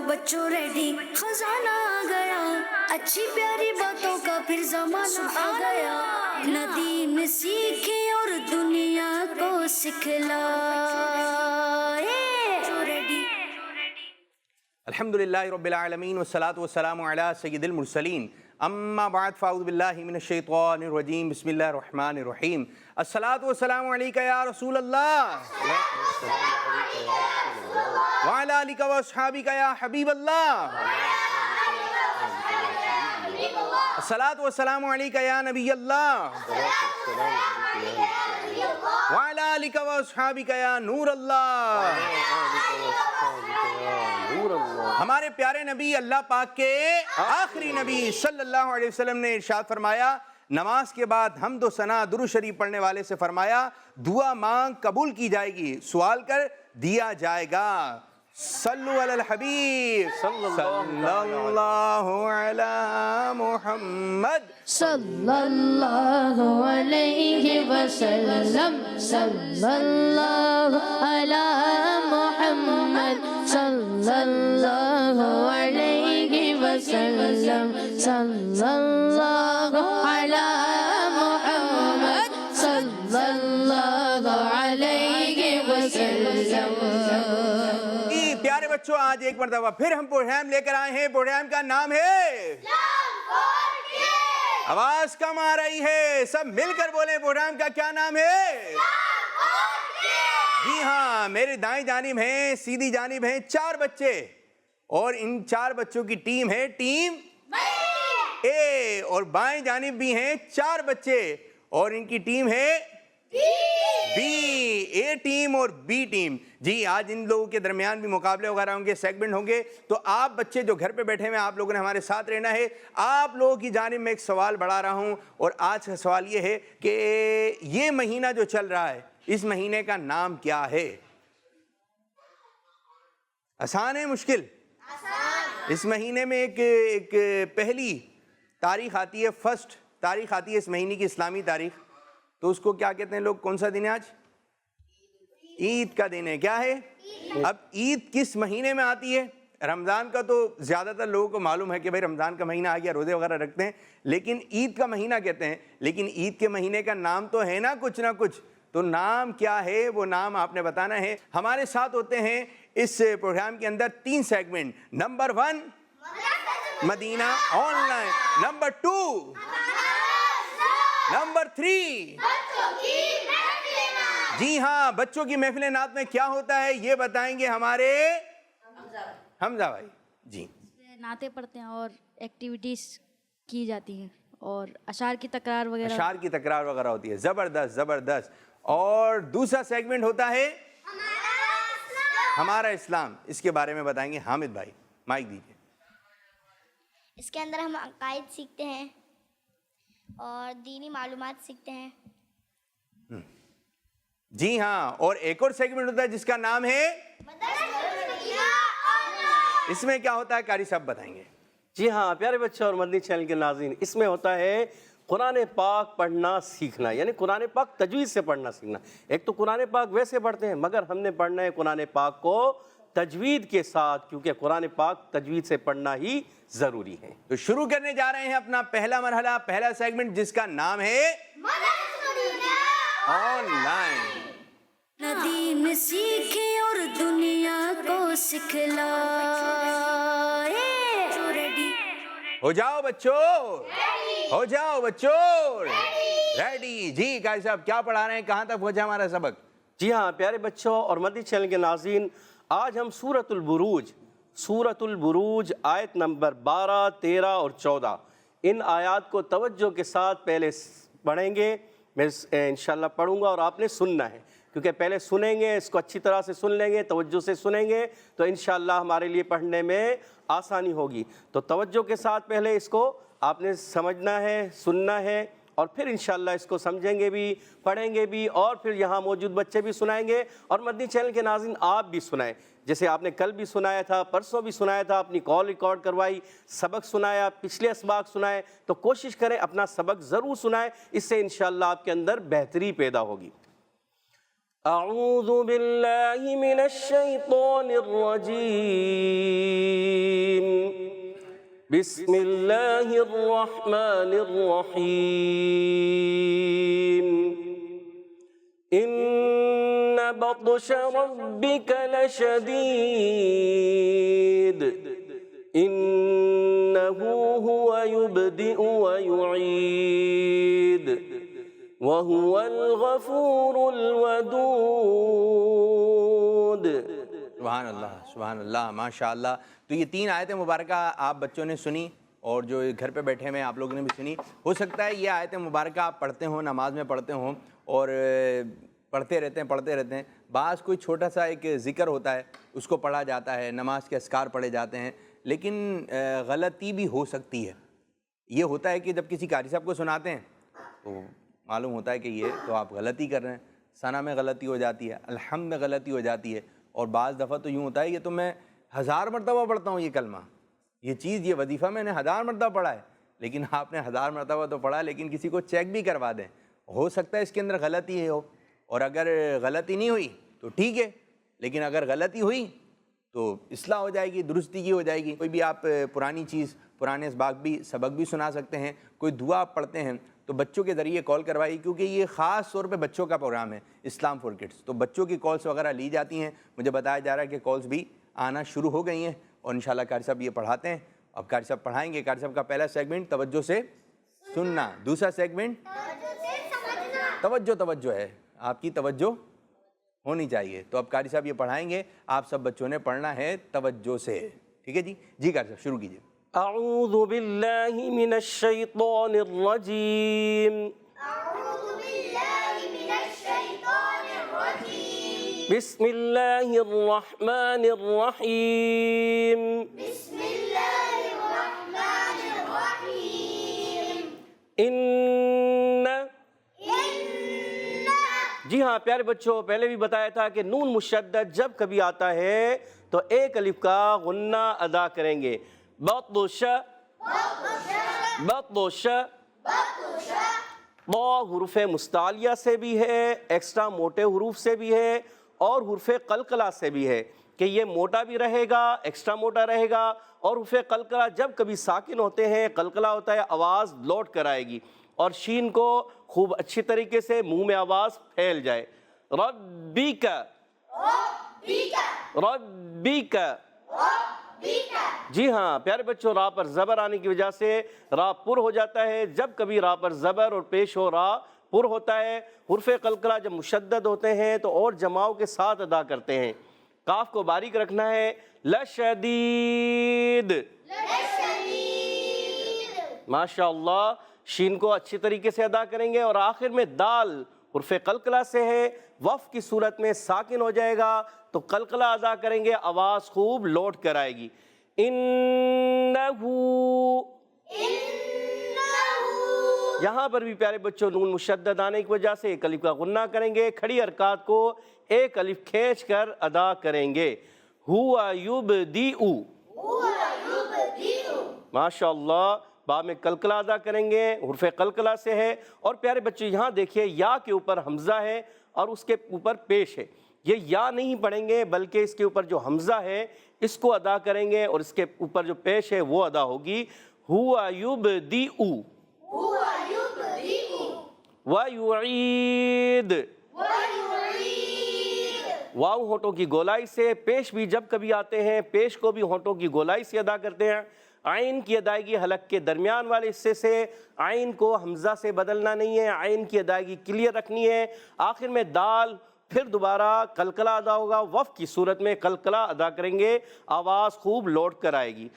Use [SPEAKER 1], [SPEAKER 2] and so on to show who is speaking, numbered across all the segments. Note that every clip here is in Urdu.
[SPEAKER 1] بچوں ریڈی خزانہ آ گیا اچھی پیاری باتوں کا پھر زمانہ آ گیا ندیم سیکھے اور دنیا کو سکھلائے
[SPEAKER 2] الحمدللہ رب العالمین والصلاة والسلام علی سید المرسلین اما بعد فاعوذ باللہ من الشیطان الرجیم بسم اللہ الرحمن الرحیم الصلاة والسلام علیکہ یا رسول اللہ وعلی آلکہ واصحابکہ یا حبیب اللہ الصلاة والسلام علیکہ یا نبی اللہ وعلی آلکہ واصحابکہ یا نور اللہ ہمارے پیارے نبی اللہ پاک کے آخری نبی صلی اللہ علیہ وسلم نے ارشاد فرمایا نماز کے بعد حمد و ثنا درود شریف پڑھنے والے سے فرمایا دعا مانگ قبول کی جائے گی سوال کر دیا جائے گا صلو علی الحبیب صلی اللہ علی محمد
[SPEAKER 3] صلی اللہ علیہ وسلم صلی اللہ علی محمد صلی اللہ علیہ وسلم صلی اللہ علی محمد صلی اللہ علیہ وسلم.
[SPEAKER 2] پیارے بچوں آج ایک مرتبہ پھر ہم پروگرام لے کر آئے ہیں پروگرام کا نام ہے آواز کم آ رہی ہے سب مل کر بولیں پروگرام کا کیا نام ہے جی ہاں میرے دائیں جانب ہیں سیدھی جانب ہیں 4 بچے اور ان 4 بچوں کی ٹیم ہے ٹیم اے اور بائیں جانب بھی ہیں 4 بچے اور ان کی ٹیم ہے بی اے ٹیم اور بی ٹیم جی آج ان لوگوں کے درمیان بھی مقابلے وغیرہ ہوں گے سیگمنٹ ہوں گے تو آپ بچے جو گھر پہ بیٹھے ہوئے آپ لوگوں نے ہمارے ساتھ رہنا ہے آپ لوگوں کی جانب میں ایک سوال بڑھا رہا ہوں اور آج کا سوال یہ ہے کہ یہ مہینہ جو چل رہا ہے اس مہینے کا نام کیا ہے آسان ہے مشکل اس مہینے میں ایک پہلی تاریخ آتی ہے فرسٹ تاریخ آتی ہے اس مہینے کی اسلامی تاریخ تو اس کو کیا کہتے ہیں لوگ کون سا دن ہے آج عید کا دن ہے کیا ہے اب عید کس مہینے میں آتی ہے رمضان کا تو زیادہ تر لوگوں کو معلوم ہے کہ بھائی رمضان کا مہینہ آ گیا روزے وغیرہ رکھتے ہیں لیکن عید کا مہینہ کہتے ہیں لیکن عید کے مہینے کا نام تو ہے نا کچھ تو نام کیا ہے وہ نام آپ نے بتانا ہے ہمارے ساتھ ہوتے ہیں اس پروگرام کے اندر 3 segment number 1 Madina online number 2 number 3 جی ہاں بچوں کی محفل نعت میں کیا ہوتا ہے یہ بتائیں گے ہمارے حمزہ بھائی جی
[SPEAKER 4] نعتیں پڑھتے ہیں اور ایکٹیویٹیز کی جاتی ہیں اور اشعار کی تکرار وغیرہ
[SPEAKER 2] ہوتی ہے زبردست اور دوسرا سیگمنٹ ہوتا ہے ہمارا اسلام اس کے بارے میں بتائیں گے حامد بھائی مائک دیجیے
[SPEAKER 5] اس کے اندر ہم عقائد سیکھتے ہیں اور دینی معلومات سیکھتے ہیں
[SPEAKER 2] جی ہاں اور ایک اور سیگمنٹ ہوتا ہے جس کا نام ہے اس میں کیا ہوتا ہے قاری صاحب بتائیں گے
[SPEAKER 6] جی ہاں پیارے بچے اور مدنی چینل کے ناظرین اس میں ہوتا ہے قرآن پاک پڑھنا سیکھنا یعنی قرآن پاک تجوید سے پڑھنا سیکھنا ایک تو قرآن پاک ویسے پڑھتے ہیں مگر ہم نے پڑھنا ہے قرآن پاک کو تجوید کے ساتھ کیونکہ قرآن پاک تجوید سے پڑھنا ہی ضروری ہے
[SPEAKER 2] تو شروع کرنے جا رہے ہیں اپنا پہلا مرحلہ پہلا سیگمنٹ جس کا نام ہے آن لائن
[SPEAKER 1] ندیم سیکھے اور دنیا کو سکھلائے
[SPEAKER 2] ہو جاؤ بچوں ریڈی جی قاری صاحب کیا پڑھا رہے ہیں کہاں تک پہنچا ہمارا سبق
[SPEAKER 6] جی ہاں پیارے بچوں اور مدنی چینل کے ناظرین آج ہم سورۃ البروج آیت نمبر 12 13 اور 14 ان آیات کو توجہ کے ساتھ پہلے پڑھیں گے میں انشاءاللہ پڑھوں گا اور آپ نے سننا ہے کیونکہ پہلے سنیں گے اس کو اچھی طرح سے سن لیں گے توجہ سے سنیں گے تو انشاءاللہ ہمارے لیے پڑھنے میں آسانی ہوگی تو توجہ کے ساتھ پہلے اس کو آپ نے سمجھنا ہے سننا ہے اور پھر انشاءاللہ اس کو سمجھیں گے بھی پڑھیں گے بھی اور پھر یہاں موجود بچے بھی سنائیں گے اور مدنی چینل کے ناظرین آپ بھی سنائیں جیسے آپ نے کل بھی سنایا تھا پرسوں بھی سنایا تھا اپنی کال ریکارڈ کروائی سبق سنایا پچھلے اسباق سنائے تو کوشش کریں اپنا سبق ضرور سنائیں اس سے انشاءاللہ آپ کے اندر بہتری پیدا ہوگی اعوذ باللہ من الشیطان الرجیم بسم اللہ الرحمن الرحیم ان بطش ربک لشدید انہ هو یبدئ ویعید وهو الغفور الودود۔
[SPEAKER 2] سبحان اللہ سبحان اللہ ماشاء اللہ۔ تو یہ 3 آیتیں مبارکہ آپ بچوں نے سنی اور جو گھر پہ بیٹھے ہوئے آپ لوگوں نے بھی سنی۔ ہو سکتا ہے یہ آیتیں مبارکہ آپ پڑھتے ہوں، نماز میں پڑھتے ہوں اور پڑھتے رہتے ہیں۔ بعض کوئی چھوٹا سا ایک ذکر ہوتا ہے اس کو پڑھا جاتا ہے، نماز کے اذکار پڑھے جاتے ہیں، لیکن غلطی بھی ہو سکتی ہے۔ یہ ہوتا ہے کہ جب کسی قاری صاحب کو سناتے ہیں تو معلوم ہوتا ہے کہ یہ تو آپ غلطی کر رہے ہیں، ثنا میں غلطی ہو جاتی ہے، الحمد میں غلطی ہو جاتی ہے، اور بعض دفعہ تو یوں ہوتا ہے یہ تو میں 1000 مرتبہ پڑھتا ہوں یہ کلمہ، یہ چیز یہ وظیفہ میں نے 1000 مرتبہ پڑھا ہے، لیکن آپ نے 1000 مرتبہ تو پڑھا لیکن کسی کو چیک بھی کروا دیں، ہو سکتا ہے اس کے اندر غلطی ہو، اور اگر غلطی نہیں ہوئی تو ٹھیک ہے، لیکن اگر غلطی ہوئی تو اصلاح ہو جائے گی، درستی کی ہو جائے گی۔ کوئی بھی آپ پرانی چیز، پرانے سبق بھی سنا سکتے ہیں، کوئی دعا آپ پڑھتے ہیں تو بچوں کے ذریعے کال کروائی، کیونکہ یہ خاص طور پہ بچوں کا پروگرام ہے اسلام فور کڈس، تو بچوں کی کالس وغیرہ لی جاتی ہیں۔ مجھے بتایا جا رہا ہے کہ کالس بھی آنا شروع ہو گئی ہیں، اور انشاءاللہ قاری صاحب یہ پڑھاتے ہیں۔ اب قاری صاحب پڑھائیں گے۔ قاری صاحب کا پہلا سیگمنٹ توجہ سے سننا، دوسرا سیگمنٹ توجہ ہے، آپ کی توجہ ہونی چاہیے۔ تو اب قاری صاحب یہ پڑھائیں گے، آپ سب بچوں نے پڑھنا ہے توجہ سے، ٹھیک ہے جی؟ جی قاری صاحب شروع کیجیے۔
[SPEAKER 6] اعوذ باللہ من الشیطان الرجیم بسم اللہ الرحمن الرحیم جی ہاں پیارے بچوں، پہلے بھی بتایا تھا کہ نون مشدد جب کبھی آتا ہے تو ایک الف کا غنہ ادا کریں گے۔ بطش با حروف مستعلیہ سے بھی ہے، ایکسٹرا موٹے حروف سے بھی ہے، اور حروف قلقلہ سے بھی ہے کہ یہ موٹا بھی رہے گا، ایکسٹرا موٹا رہے گا، اور حروف قلقلہ جب کبھی ساکن ہوتے ہیں، قلقلہ ہوتا ہے، آواز لوٹ کر آئے گی، اور شین کو خوب اچھی طریقے سے منہ میں آواز پھیل جائے۔ ربک جی ہاں پیارے بچوں، را پر زبر آنے کی وجہ سے را پر ہو جاتا ہے۔ جب کبھی را پر زبر اور پیش ہو را پر ہوتا ہے۔ حرف قلقلہ جب مشدد ہوتے ہیں تو اور جماؤں کے ساتھ ادا کرتے ہیں۔ کاف کو باریک رکھنا ہے، لشدید ماشاءاللہ۔ شین کو اچھی طریقے سے ادا کریں گے، اور آخر میں دال حرف قلقلہ سے ہے، وف کی صورت میں ساکن ہو جائے گا تو قلقلہ ادا کریں گے، آواز خوب لوٹ کر آئے گی۔ انہو یہاں پر بھی پیارے بچوں نون مشدد آنے کی وجہ سے ایک الف کا غنہ کریں گے، کھڑی حرکات کو ایک الف کھینچ کر ادا کریں گے۔ ہوا یبدئ ماشاءاللہ، با میں قلقلہ ادا کریں گے، حرف قلقلہ سے ہے۔ اور پیارے بچوں یہاں دیکھیے یا کے اوپر حمزہ ہے اور اس کے اوپر پیش ہے، یہ یا نہیں پڑھیں گے بلکہ اس کے اوپر جو حمزہ ہے اس کو ادا کریں گے، اور اس کے اوپر جو پیش ہے وہ ادا ہوگی۔ ہوا یبدئ وَيُعِيدُ واو ہونٹوں کی گولائی سے، پیش بھی جب کبھی آتے ہیں پیش کو بھی ہونٹوں کی گولائی سے ادا کرتے ہیں۔ عین کی ادائیگی حلق کے درمیان والے حصے سے، عین کو حمزہ سے بدلنا نہیں ہے، عین کی ادائیگی کلیئر رکھنی ہے۔ آخر میں دال، پھر دوبارہ قلقلہ ادا ہوگا، وف کی صورت میں قلقلہ ادا کریں گے، آواز خوب لوٹ کر آئے گی۔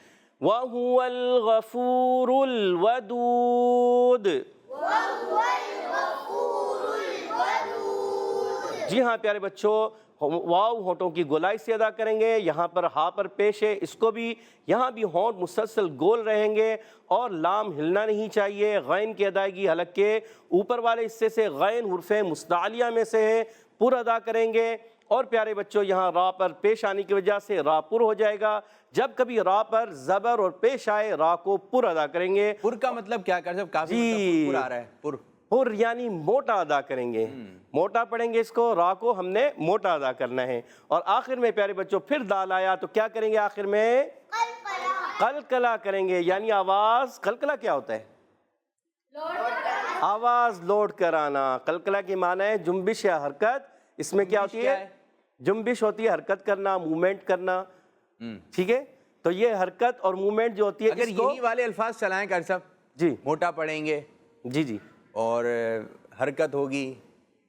[SPEAKER 6] وَهُوَ الْغَفُورُ الْوَدُودُ جی ہاں پیارے بچوں، واو ہونٹوں کی گولائی سے ادا کریں گے، یہاں پر ہا پر پیش ہے، اس کو بھی یہاں بھی ہونٹ مسلسل گول رہیں گے اور لام ہلنا نہیں چاہیے۔ غین کی ادائیگی حلق کے اوپر والے حصے سے، غین حرف مستعلیہ میں سے ہے، پر ادا کریں گے۔ اور پیارے بچوں یہاں را پر پیش آنے کی وجہ سے را پر ہو جائے گا، جب کبھی را پر زبر اور پیش آئے را کو پر ادا کریں گے۔
[SPEAKER 2] پر کا مطلب کیا کر سکتے؟ کافی پر آ رہا ہے،
[SPEAKER 6] پر یعنی موٹا ادا کریں گے، موٹا پڑھیں گے اس کو، را کو ہم نے موٹا ادا کرنا ہے۔ اور آخر میں پیارے بچوں پھر دال آیا تو کیا کریں گے آخر میں؟ قلقلہ کریں گے، یعنی آواز، قلقلہ کیا ہوتا ہے؟ آواز لوٹ کر آنا۔ قلقلہ کی معنی ہے جنبش یا حرکت۔ اس میں کیا ہوتی ہے؟ جنبش ہوتی ہے حرکت کرنا، موومنٹ کرنا، ٹھیک ہے؟ تو یہ حرکت اور موومنٹ جو ہوتی ہے،
[SPEAKER 2] اگر یہی والے الفاظ چلائیں قاری صاحب،
[SPEAKER 6] جی
[SPEAKER 2] موٹا پڑھیں گے،
[SPEAKER 6] جی
[SPEAKER 2] اور حرکت ہوگی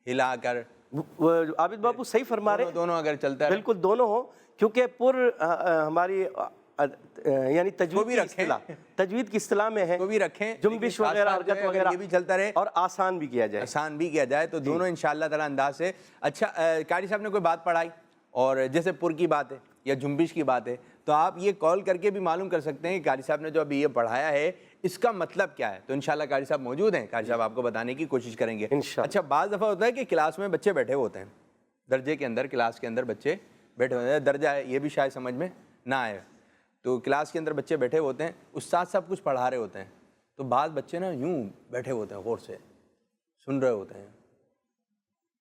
[SPEAKER 2] ہلا کر،
[SPEAKER 6] عابد باپو صحیح فرما رہے ہیں،
[SPEAKER 2] دونوں اگر چلتا ہے
[SPEAKER 6] بالکل دونوں ہو، کیونکہ ہماری یعنی تجوید کی اصطلاح میں ہے
[SPEAKER 2] وہ بھی رکھیں،
[SPEAKER 6] جنبش وغیرہ، حرکت وغیرہ،
[SPEAKER 2] یہ بھی چلتا رہے
[SPEAKER 6] اور آسان بھی کیا جائے،
[SPEAKER 2] آسان بھی کیا جائے، تو دونوں انشاءاللہ تعالی انداز سے۔ اچھا قاری صاحب نے کوئی بات پڑھائی، اور جیسے پر کی بات ہے یا جنبش کی بات ہے، تو آپ یہ کال کر کے بھی معلوم کر سکتے ہیں کہ قاری صاحب نے جو ابھی یہ پڑھایا ہے اس کا مطلب کیا ہے، تو انشاءاللہ قاری صاحب موجود ہیں، قاری صاحب آپ کو بتانے کی کوشش کریں گے انشاءاللہ۔ اچھا بعض دفعہ ہوتا ہے کہ کلاس میں بچے بیٹھے ہوتے ہیں، درجے کے اندر، کلاس کے اندر بچے بیٹھے ہوتے ہیں، درجہ ہے یہ بھی شاید سمجھ میں نہ آئے، تو کلاس کے اندر بچے بیٹھے ہوتے ہیں، استاد صاحب کچھ پڑھا رہے ہوتے ہیں، تو بعض بچے نا یوں بیٹھے ہوتے ہیں، غور سے سن رہے ہوتے ہیں،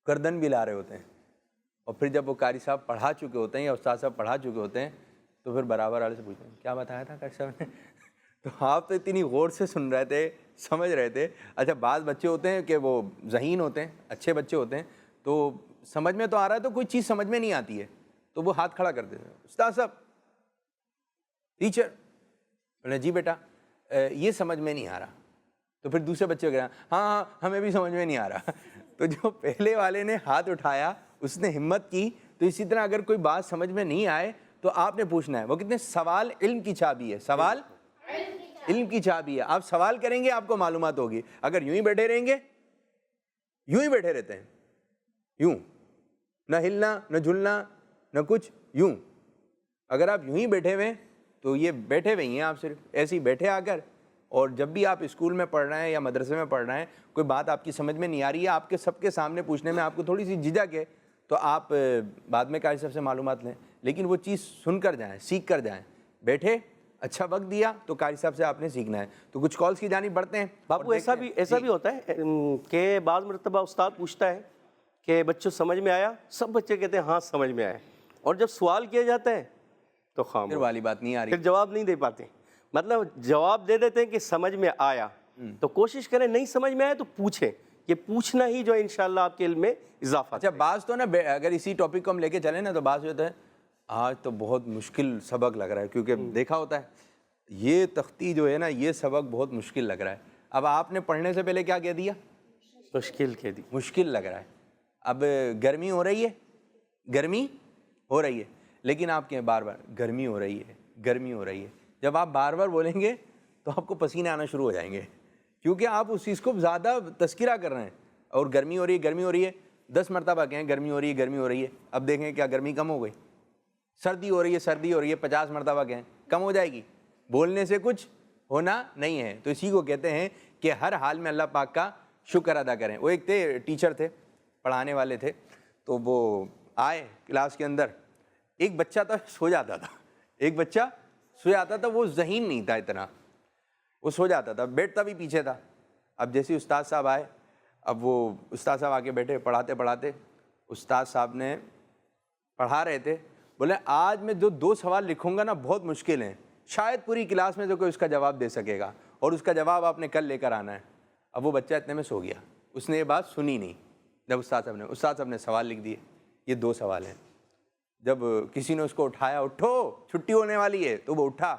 [SPEAKER 2] گردن بھی لا رہے ہوتے ہیں، اور پھر جب وہ قاری صاحب پڑھا چکے ہوتے ہیں یا استاد صاحب پڑھا چکے ہوتے ہیں تو پھر برابر والے سے پوچھتے ہیں کیا بتایا تھا قاری صاحب نے؟ تو آپ تو اتنی غور سے سن رہے تھے، سمجھ رہے تھے۔ اچھا بعض بچے ہوتے ہیں کہ وہ ذہین ہوتے ہیں، اچھے بچے ہوتے ہیں، تو سمجھ میں تو آ رہا ہے تو کوئی چیز سمجھ میں نہیں آتی ہے تو وہ ہاتھ کھڑا کر دیتے ہیں، استاد صاحب، ٹیچر، بولے جی بیٹا یہ سمجھ میں نہیں آ رہا، تو پھر دوسرے بچے کو کہنا ہاں ہمیں بھی سمجھ میں نہیں آ رہا۔ تو جو پہلے والے نے ہاتھ اٹھایا اس نے ہمت کی، تو اسی طرح اگر کوئی بات سمجھ میں نہیں آئے تو آپ نے پوچھنا ہے۔ وہ کتنے سوال علم کی چابی ہے، سوال علم کی چابی ہے، آپ سوال کریں گے آپ کو معلومات ہوگی۔ اگر یوں ہی بیٹھے رہیں گے، یوں ہی بیٹھے رہتے ہیں، یوں نہ ہلنا نہ جھلنا نہ کچھ، یوں اگر آپ یوں ہی بیٹھے ہوئے تو یہ بیٹھے ہوئے ہیں، آپ صرف ایسے ہی بیٹھے آ کر، اور جب بھی آپ اسکول میں پڑھ رہے ہیں یا مدرسے میں پڑھ رہے ہیں، کوئی بات آپ کی سمجھ میں نہیں آ رہی ہے، آپ کے سب کے سامنے پوچھنے میں آپ کو تھوڑی سی جھجک ہے، تو آپ بعد میں قاری صاحب سے معلومات لیں، لیکن وہ چیز سن کر جائیں، سیکھ کر جائیں۔ بیٹھے اچھا وقت دیا تو قاری صاحب سے آپ نے سیکھنا ہے۔ تو کچھ کالز کی جانب بڑھتے ہیں۔
[SPEAKER 6] باپو ایسا بھی ہوتا ہے کہ بعض مرتبہ استاد پوچھتا ہے کہ بچوں سمجھ میں آیا، سب بچے کہتے ہیں ہاں سمجھ میں آیا، اور جب سوال کیا جاتا ہے تو خاموش،
[SPEAKER 2] پھر والی بات نہیں آ رہی،
[SPEAKER 6] پھر جواب نہیں دے پاتے، مطلب جواب دے دیتے ہیں کہ سمجھ میں آیا، تو کوشش کریں نہیں سمجھ میں آئے تو پوچھیں، یہ پوچھنا ہی جو انشاءاللہ آپ کے علم میں اضافہ۔
[SPEAKER 2] اچھا بعض تو نا اگر اسی ٹاپک کو ہم لے کے چلیں نا تو بعض ہوتا ہے آج تو بہت مشکل سبق لگ رہا ہے، کیونکہ دیکھا ہوتا ہے یہ تختی جو ہے نا یہ سبق بہت مشکل لگ رہا ہے۔ اب آپ نے پڑھنے سے پہلے کیا کہہ دیا؟
[SPEAKER 6] مشکل کہہ دی،
[SPEAKER 2] مشکل لگ رہا ہے۔ اب گرمی ہو رہی ہے، گرمی ہو رہی ہے، لیکن آپ کہیں بار بار گرمی ہو رہی ہے، گرمی ہو رہی ہے، جب آپ بار بار بولیں گے تو آپ کو پسینے آنا شروع ہو جائیں گے، کیونکہ آپ اس چیز کو زیادہ تذکرہ کر رہے ہیں، اور گرمی ہو رہی ہے، گرمی ہو رہی ہے، 10 مرتبہ کہیں گرمی ہو رہی ہے، گرمی ہو رہی ہے، اب دیکھیں کیا گرمی کم ہو گئی؟ سردی ہو رہی ہے، سردی ہو رہی ہے، 50 مرتبہ کہیں کم ہو جائے گی؟ بولنے سے کچھ ہونا نہیں ہے۔ تو اسی کو کہتے ہیں کہ ہر حال میں اللہ پاک کا شکر ادا کریں۔ وہ ایک تھے ٹیچر تھے، پڑھانے والے تھے، تو وہ آئے کلاس کے اندر، ایک بچہ تھا سو جاتا تھا، ایک بچہ سو جاتا تھا، وہ ذہین نہیں تھا اتنا، وہ سو جاتا تھا، بیٹھتا بھی پیچھے تھا۔ اب جیسے استاد صاحب آئے، اب وہ استاد صاحب آ کے بیٹھے، پڑھاتے پڑھاتے استاد صاحب نے پڑھا رہے تھے، بولے آج میں جو 2 سوال لکھوں گا نا بہت مشکل ہیں، شاید پوری کلاس میں جو کوئی اس کا جواب دے سکے گا، اور اس کا جواب آپ نے کل لے کر آنا ہے۔ اب وہ بچہ اتنے میں سو گیا، اس نے یہ بات سنی نہیں۔ جب استاد صاحب نے سوال لکھ دیے، یہ 2 سوال ہیں۔ جب کسی نے اس کو اٹھایا، اٹھو چھٹی ہونے والی ہے، تو وہ اٹھا،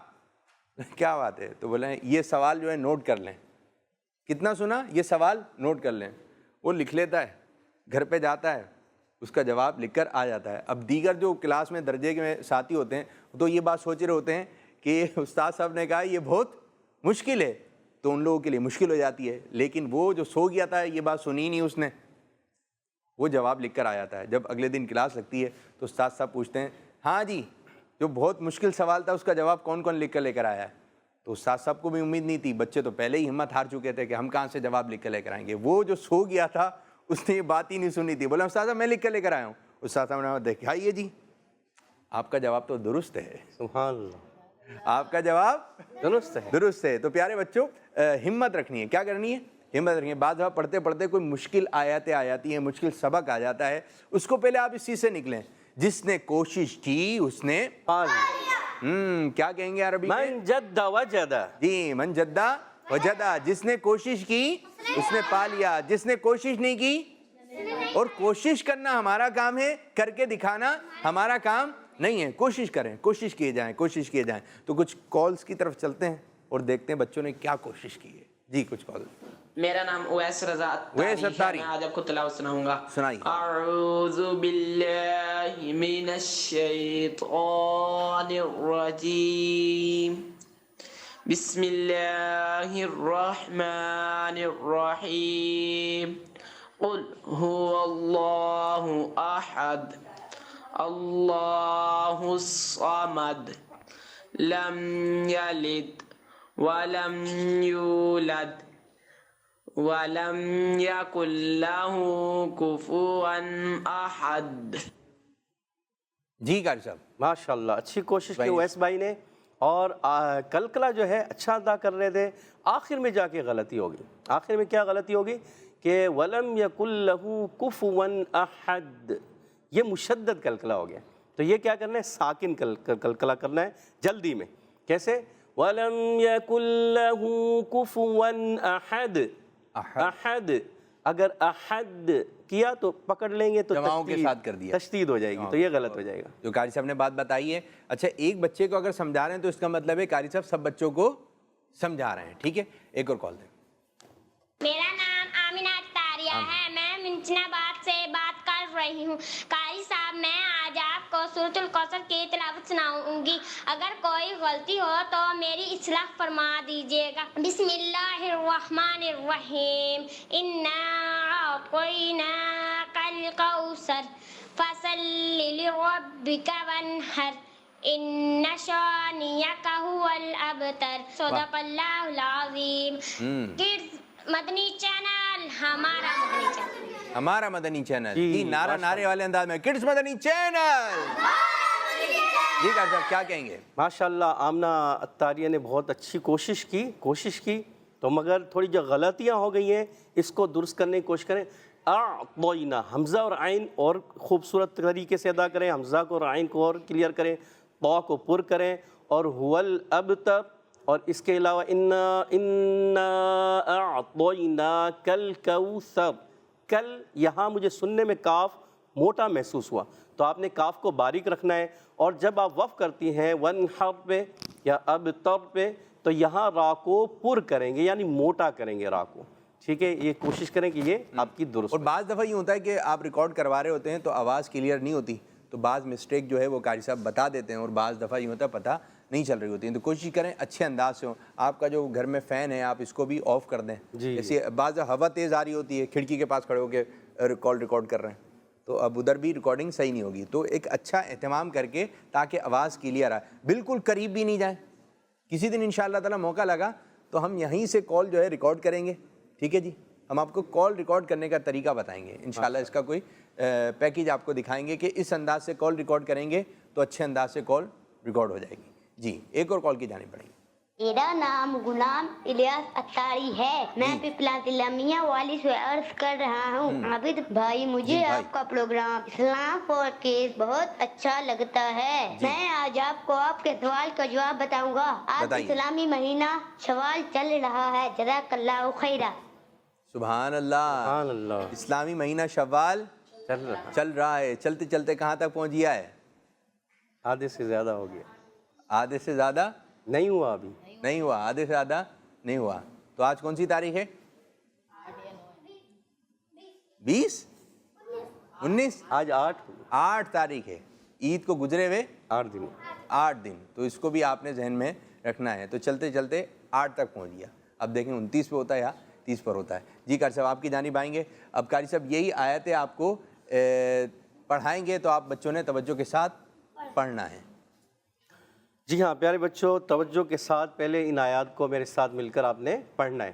[SPEAKER 2] کیا بات ہے؟ تو بولے یہ سوال جو ہے نوٹ کر لیں۔ کتنا سنا؟ یہ سوال نوٹ کر لیں۔ وہ لکھ لیتا ہے، گھر پہ جاتا ہے، اس کا جواب لکھ کر آ جاتا ہے۔ اب دیگر جو کلاس میں درجے کے ساتھی ہوتے ہیں تو یہ بات سوچ رہے ہوتے ہیں کہ استاد صاحب نے کہا یہ بہت مشکل ہے، تو ان لوگوں کے لیے مشکل ہو جاتی ہے، لیکن وہ جو سو گیا تھا یہ بات سنی نہیں اس نے، وہ جواب لکھ کر آ جاتا ہے۔ جب اگلے دن کلاس لگتی ہے تو استاد صاحب پوچھتے ہیں ہاں جی جو بہت مشکل سوال تھا اس کا جواب کون کون لکھ کر لے کر آیا ہے؟ تو استاد صاحب کو بھی امید نہیں تھی، بچے تو پہلے ہی ہمت ہار چکے تھے کہ ہم کہاں سے جواب لکھ کر لے کر آئیں گے۔ وہ جو سو گیا تھا اس نے یہ بات ہی نہیں سنی تھی، بولا استاد صاحب میں لکھ کر لے کر آیا ہوں۔ استاد صاحب نے دیکھا یہ جی آپ کا جواب تو درست ہے،
[SPEAKER 6] سبحان اللہ،
[SPEAKER 2] آپ کا جواب
[SPEAKER 6] درست
[SPEAKER 2] ہے۔ تو پیارے بچوں ہمت رکھنی ہے، کیا کرنی ہے؟ ہمت رکھنی ہے۔ بعض دفعہ پڑھتے پڑھتے کوئی مشکل آیاتیں آ جاتی ہیں، مشکل سبق آ جاتا ہے، اس کو پہلے آپ اس چیز سے نکلیں جس نے کوشش کی اس نے کیا کہیں گے عربی میں؟
[SPEAKER 6] من جد وجد.
[SPEAKER 2] جی من جدہ وجدہ، جس نے کوشش کی اس نے پا لیا، جس نے کوشش نہیں کی. اور کوشش کرنا ہمارا کام ہے، کر کے دکھانا ہمارا کام نہیں ہے. کوشش کریں، کوشش کیے جائیں، کوشش کیے جائیں. تو کچھ کالز کی طرف چلتے ہیں اور دیکھتے ہیں بچوں نے کیا کوشش کی ہے. جی کچھ کال.
[SPEAKER 7] میرا نام اویس رضا
[SPEAKER 2] اویس
[SPEAKER 7] اتاری
[SPEAKER 2] اتاری.
[SPEAKER 7] ہے. میں آج آپ کو تلاوت سناؤں گا.
[SPEAKER 2] سنائیے.
[SPEAKER 7] اعوذ باللہ من الشیطان الرجیم. بسم اللہ الرحمن الرحیم. قل هو اللہ احد اللہ الصمد لم یلد ولم یولد ولم یکن لہ کفوا احد.
[SPEAKER 2] جی قاری صاحب.
[SPEAKER 6] ماشاءاللہ اچھی کوشش کی اویس بھائی نے. اور کلکلا جو ہے اچھا ادا کر رہے تھے، آخر میں جا کے غلطی ہوگی. آخر میں کیا غلطی ہوگی کہ وَلَمْ يَكُنْ لَهُ كُفُوًا أَحَدٌ، یہ مشدد کلکلا ہو گیا. تو یہ کیا کرنا ہے؟ ساکن کلکلا کرنا ہے جلدی میں. کیسے؟ وَلَمْ يَكُنْ لَهُ كُفُوًا أَحَدٌ. احد اگر احد کیا تو پکڑ لیں گے تو
[SPEAKER 2] جماؤں کے ساتھ کر دیا،
[SPEAKER 6] تشدید ہو جائے گی، تو یہ غلط ہو جائے گا.
[SPEAKER 2] جو قاری صاحب نے بات بتائی ہے. اچھا ایک بچے کو اگر سمجھا رہے ہیں تو اس کا مطلب ہے قاری صاحب سب بچوں کو سمجھا رہے ہیں. ٹھیک ہے، ایک اور کال دیں.
[SPEAKER 5] میرا نام آمینہ اتاریہ ہے. میں منچنا آباد سے بات کر رہی ہوں. قاری صاحب میں آج آپ کو سورۃ الکوثر کی تلاوت سناؤں گی. اگر کوئی غلطی ہو تو میری اصلاح فرما دیجیے گا. بسم اللہ الرحمن الرحیم. انا اعطیناک الکوثر فصل لربک وانحر ان شانئک هو الابتر. صدق اللہ العظیم. مدنی چینل، ہمارا مدنی چینل،
[SPEAKER 2] ہمارا مدنی چینل. جی نعرہ نعرے والے انداز میں کڈز مدنی چینل. جی قاری صاحب کیا کہیں گے؟
[SPEAKER 6] ماشاءاللہ آمنہ اتاریہ نے بہت اچھی کوشش کی تو مگر تھوڑی جو غلطیاں ہو گئی ہیں اس کو درست کرنے کی کوشش کریں. اعطینا، حمزہ اور عین اور خوبصورت طریقے سے ادا کریں. حمزہ کو اور عین کو اور کلیئر کریں، طا کو پر کریں. اور هو الابتر، اور اس کے علاوہ انا اعطیناک الکوثر. کل یہاں مجھے سننے میں کاف موٹا محسوس ہوا، تو آپ نے کاف کو باریک رکھنا ہے. اور جب آپ وقف کرتی ہیں وانحر پہ یا ابتر پہ تو یہاں را کو پر کریں گے، یعنی موٹا کریں گے را کو. ٹھیک ہے، یہ کوشش کریں کہ یہ آپ کی درست.
[SPEAKER 2] اور بعض دفعہ یہ ہوتا ہے کہ آپ ریکارڈ کروا رہے ہوتے ہیں تو آواز کلیئر نہیں ہوتی، تو بعض مسٹیک جو ہے وہ قاری صاحب بتا دیتے ہیں، اور بعض دفعہ یہ ہوتا ہے پتہ نہیں چل رہی ہوتی ہیں. تو کوشش کریں اچھے انداز سے ہو. آپ کا جو گھر میں فین ہے آپ اس کو بھی آف کر دیں. جیسے بعض ہوا تیز آ رہی ہوتی ہے، کھڑکی کے پاس کھڑے ہو کے ریکارڈ کر رہے ہیں تو اب ادھر بھی ریکارڈنگ صحیح نہیں ہوگی. تو ایک اچھا اہتمام کر کے تاکہ آواز کلیئر آئے. بالکل قریب بھی نہیں جائیں. کسی دن انشاءاللہ تعالیٰ موقع لگا تو ہم یہیں سے کال جو ہے ریکارڈ کریں گے. ٹھیک ہے جی، ہم آپ کو کال ریکارڈ کرنے کا طریقہ بتائیں گے انشاءاللہ. اس کا کوئی پیکیج آپ کو دکھائیں گے کہ اس انداز سے کال ریکارڈ کریں گے تو اچھے انداز سے کال ریکارڈ ہو جائے گی. جی ایک اور کال کی جانب پڑیں گے.
[SPEAKER 8] میرا نام غلام الیاس اتاری ہے. میں پپلات المیہ والی سے عرض کر رہا ہوں. عابد بھائی مجھے آپ کا پروگرام اسلام فور کیس بہت اچھا لگتا ہے. میں آج آپ کو آپ کے سوال کا جواب بتاؤں گا. آج اسلامی مہینہ شوال چل رہا ہے. جزاک اللہ خیرہ.
[SPEAKER 2] سبحان اللہ. اسلامی مہینہ شوال چل رہا ہے. چلتے چلتے کہاں تک پہنچ گیا ہے؟
[SPEAKER 6] آدھے سے زیادہ ہو گیا.
[SPEAKER 2] آدھے سے زیادہ
[SPEAKER 6] نہیں ہوا، ابھی
[SPEAKER 2] نہیں ہوا. آدھے سے زیادہ نہیں ہوا. تو آج کون سی تاریخ ہے؟ 20 19
[SPEAKER 6] آج
[SPEAKER 2] 8 تاریخ ہے. عید کو گزرے ہوئے
[SPEAKER 6] 8
[SPEAKER 2] دن. تو اس کو بھی آپ نے ذہن میں رکھنا ہے. تو چلتے چلتے 8 تک پہنچ گیا. اب دیکھیں 29 پہ ہوتا ہے یا 30 پر ہوتا ہے. جی قاری صاحب آپ کی جانب آئیں گے. اب قاری صاحب یہی آیتیں آپ کو پڑھائیں گے تو آپ بچوں نے توجہ کے ساتھ پڑھنا ہے.
[SPEAKER 6] جی ہاں پیارے بچوں، توجہ کے ساتھ پہلے ان آیات کو میرے ساتھ مل کر آپ نے پڑھنا ہے.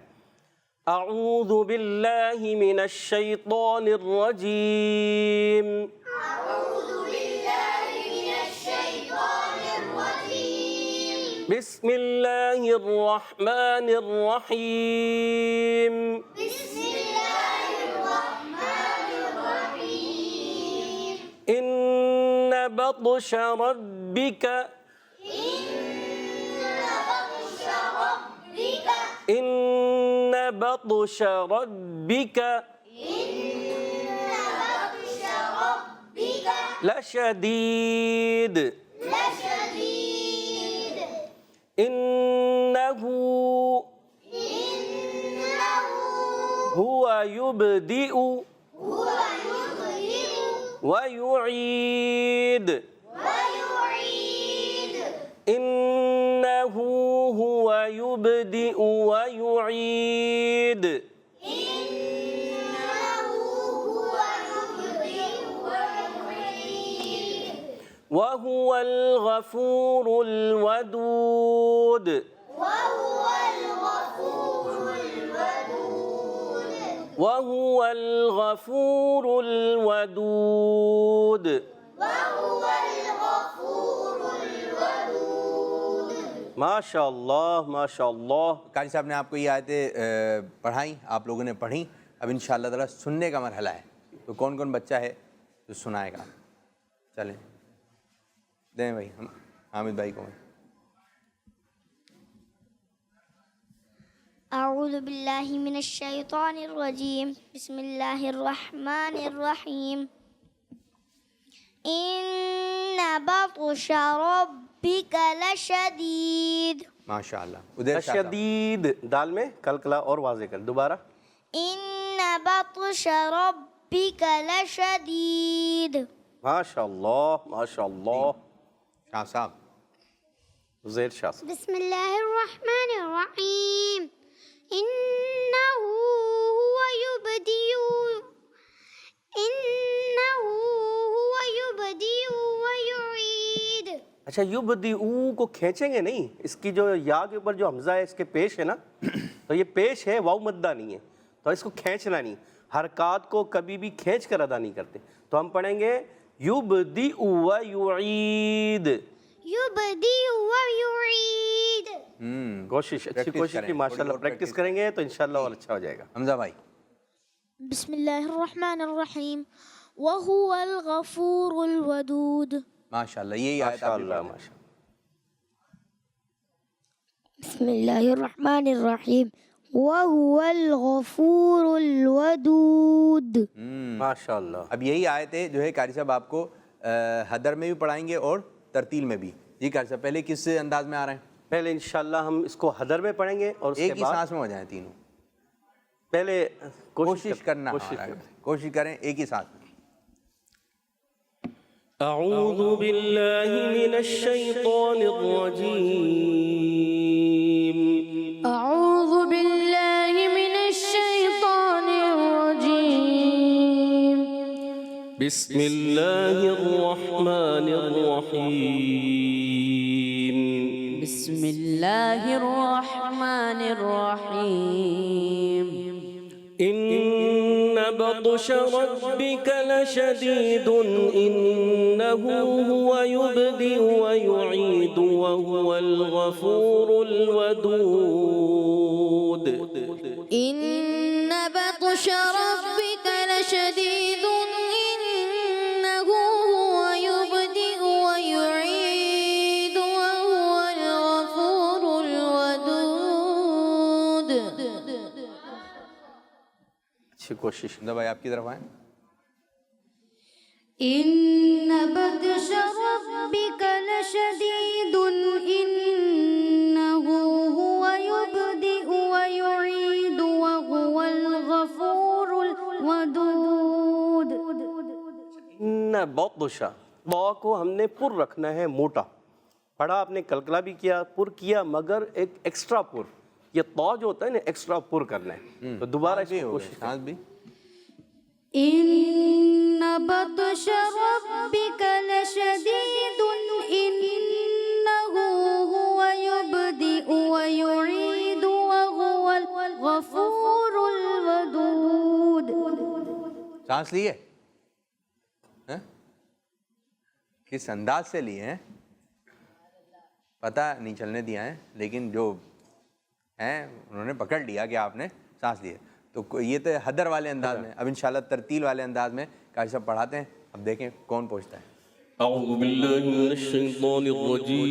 [SPEAKER 6] اعوذ باللہ من الشیطان الرجیم. بسم اللہ الرحمن الرحیم. ان بطش ربک إن بطش ربك لشديد إنه هو يبدئ ويعيد إنه هو يبدئ ويعيد وهو الغفور الودود وهو الغفور الودود ماشاء اللہ ماشاء اللہ.
[SPEAKER 2] قاری صاحب نے آپ کو یہ آیتیں پڑھائیں، آپ لوگوں نے پڑھیں. اب انشاءاللہ تعالیٰ سننے کا مرحلہ ہے. تو کون کون بچہ ہے جو سنائے گا؟ چلیں دیں بھائی، ہم حامد بھائی کو.
[SPEAKER 8] اعوذ باللہ من الشیطان الرجیم بسم اللہ الرحمن الرحیم ان بطش ربک لشدید.
[SPEAKER 2] ماشاءاللہ. ادھر
[SPEAKER 6] شدید دال میں کلکلا اور واضح کر دوبارہ.
[SPEAKER 8] ان بطش ربک لشدید.
[SPEAKER 6] ماشاء اللہ ماشاء اللہ.
[SPEAKER 2] شاہ صاحب.
[SPEAKER 6] زید شاہ صاحب.
[SPEAKER 8] بسم اللہ الرحمن الرحیم انہ هو یبدئ ویعید.
[SPEAKER 6] اچھا یبدئو کو کھینچیں گے نہیں، اس کی جو یا کے اوپر جو حمزہ ہے اس کے پیش ہے نا، تو یہ پیش ہے، واو مدہ نہیں ہے، تو اس کو کھینچنا نہیں. حرکات کو کبھی بھی کھینچ کر ادا نہیں کرتے. تو ہم پڑھیں گے یبدئ ویعید.
[SPEAKER 8] یبدئ ویعید.
[SPEAKER 6] کوشش اچھی کوشش کی ماشاءاللہ. پریکٹس کریں گے تو انشاءاللہ اور اچھا ہو جائے گا.
[SPEAKER 2] حمزہ بھائی.
[SPEAKER 3] بسم اللہ الرحمن الرحیم وهو الغفور الودود.
[SPEAKER 2] ماشاءاللہ. یہی آیت آپ نے
[SPEAKER 6] ماشاءاللہ
[SPEAKER 2] پڑھی.
[SPEAKER 6] ماشاءاللہ.
[SPEAKER 8] بسم اللہ الرحمن الرحیم وهو الغفور الودود.
[SPEAKER 6] ماشاءاللہ.
[SPEAKER 2] اب یہی آیتیں جو ہے قاری صاحب آپ کو حدر میں بھی پڑھائیں گے اور ترتیل میں بھی. جی قاری صاحب پہلے کس انداز میں آ رہے ہیں؟
[SPEAKER 6] پہلے انشاءاللہ ہم اس کو حدر میں پڑھیں گے اور اس
[SPEAKER 2] ایک
[SPEAKER 6] کے
[SPEAKER 2] ہی
[SPEAKER 6] بعد
[SPEAKER 2] سانس میں ہو جائیں تینوں.
[SPEAKER 6] پہلے
[SPEAKER 2] کوشش کرنا. کوشش کریں ایک ہی ساتھ.
[SPEAKER 6] اعوذ باللہ من الشیطان الرجیم.
[SPEAKER 3] اعوذ باللہ من الشیطان الرجیم
[SPEAKER 6] بسم اللہ الرحمن الرحیم.
[SPEAKER 3] بسم اللہ الرحمن الرحیم
[SPEAKER 6] ان بطش ربک لشدید انه هو یبدئ ویعید وهو الغفور الودود.
[SPEAKER 3] ان بطش ربک لشدید انه هو یبدئ ویعید وهو الغفور الودود.
[SPEAKER 6] اچھی کوشش.
[SPEAKER 2] حمزہ بھائی آپ کی طرف آئیں.
[SPEAKER 1] إن بطش ربك لشديد إنه هو يبدئ ويعيد وهو الغفور الودود.
[SPEAKER 6] ان بطش، با کو ہم نے پر رکھنا ہے موٹا. پڑھا آپ نے کلکلا بھی کیا، پر کیا، مگر ایک ایکسٹرا پر. یہ طا جو ہوتا ہے نا ایکسٹرا پر کرنا ہے. تو دوبارہ اس کو کوشش.
[SPEAKER 2] سانس بھی.
[SPEAKER 1] إن بطش ربك لشديد إنه هو يبدئ ويعيد وهو الغفور الودود.
[SPEAKER 2] سانس لیے کس انداز سے لیے ہیں پتہ نہیں چلنے دیا ہے، لیکن جو ہیں انہوں نے پکڑ لیا کہ آپ نے سانس لیے. تو یہ تو حدر والے انداز میں. اب انشاءاللہ ترتیل والے انداز میں قاری صاحب پڑھاتے ہیں. اب دیکھیں کون پہنچتا ہے.
[SPEAKER 6] أعوذ بالله من الشيطان الرجيم.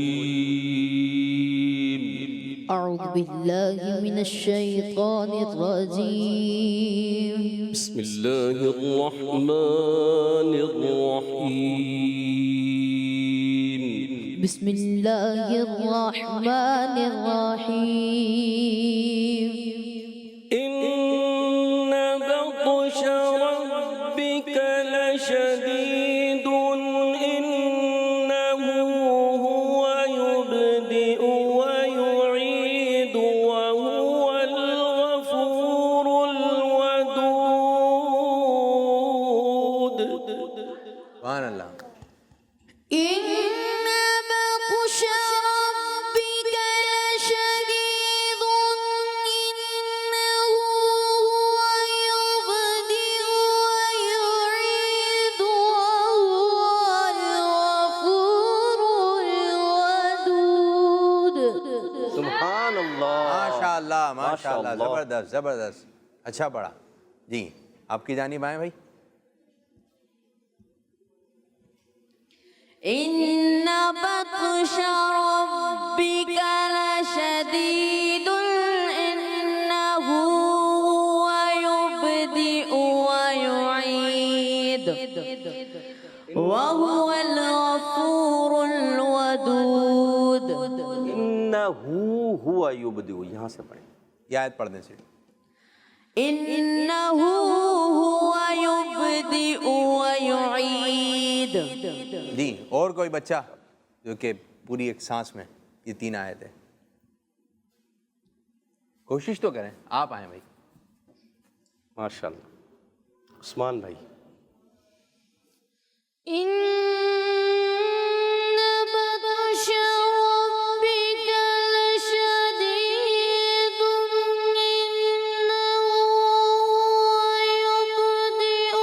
[SPEAKER 3] أعوذ بالله من الشيطان الرجيم.
[SPEAKER 6] بسم الله الرحمن الرحيم.
[SPEAKER 3] بسم الله الرحمن الرحيم.
[SPEAKER 6] إن بطش ربك لشديد إنه هو يبدئ ويعيد وهو الغفور الودود.
[SPEAKER 2] سبحان اللہ.
[SPEAKER 3] إن بطش ربك لشديد إنه هو يبدئ ويعيد وهو الغفور الودود.
[SPEAKER 6] سبحان اللہ.
[SPEAKER 2] ماشاء اللہ ماشاء
[SPEAKER 6] ماشاء
[SPEAKER 2] اللہ,
[SPEAKER 6] اللہ.
[SPEAKER 2] زبردست زبردست, اچھا پڑھا جی. آپ کی جانب آئیں بھائی.
[SPEAKER 3] إن بطش ربك لشديد إنه هو يبدئ ويعيد وهو الغفور الودود.
[SPEAKER 6] إنه هو يبدئ, یہاں سے پڑھیں,
[SPEAKER 2] یہ آیت پڑھنے سے.
[SPEAKER 3] إنه هو يبدئ ويعيد.
[SPEAKER 2] جی اور کوئی بچہ جو کہ پوری ایک سانس میں یہ 3 آیت ہے, کوشش تو کریں. آپ آئیں بھائی.
[SPEAKER 6] ماشاء اللہ. عثمان بھائی.
[SPEAKER 3] إن بطش ربك لشديد إنه هو يبدئ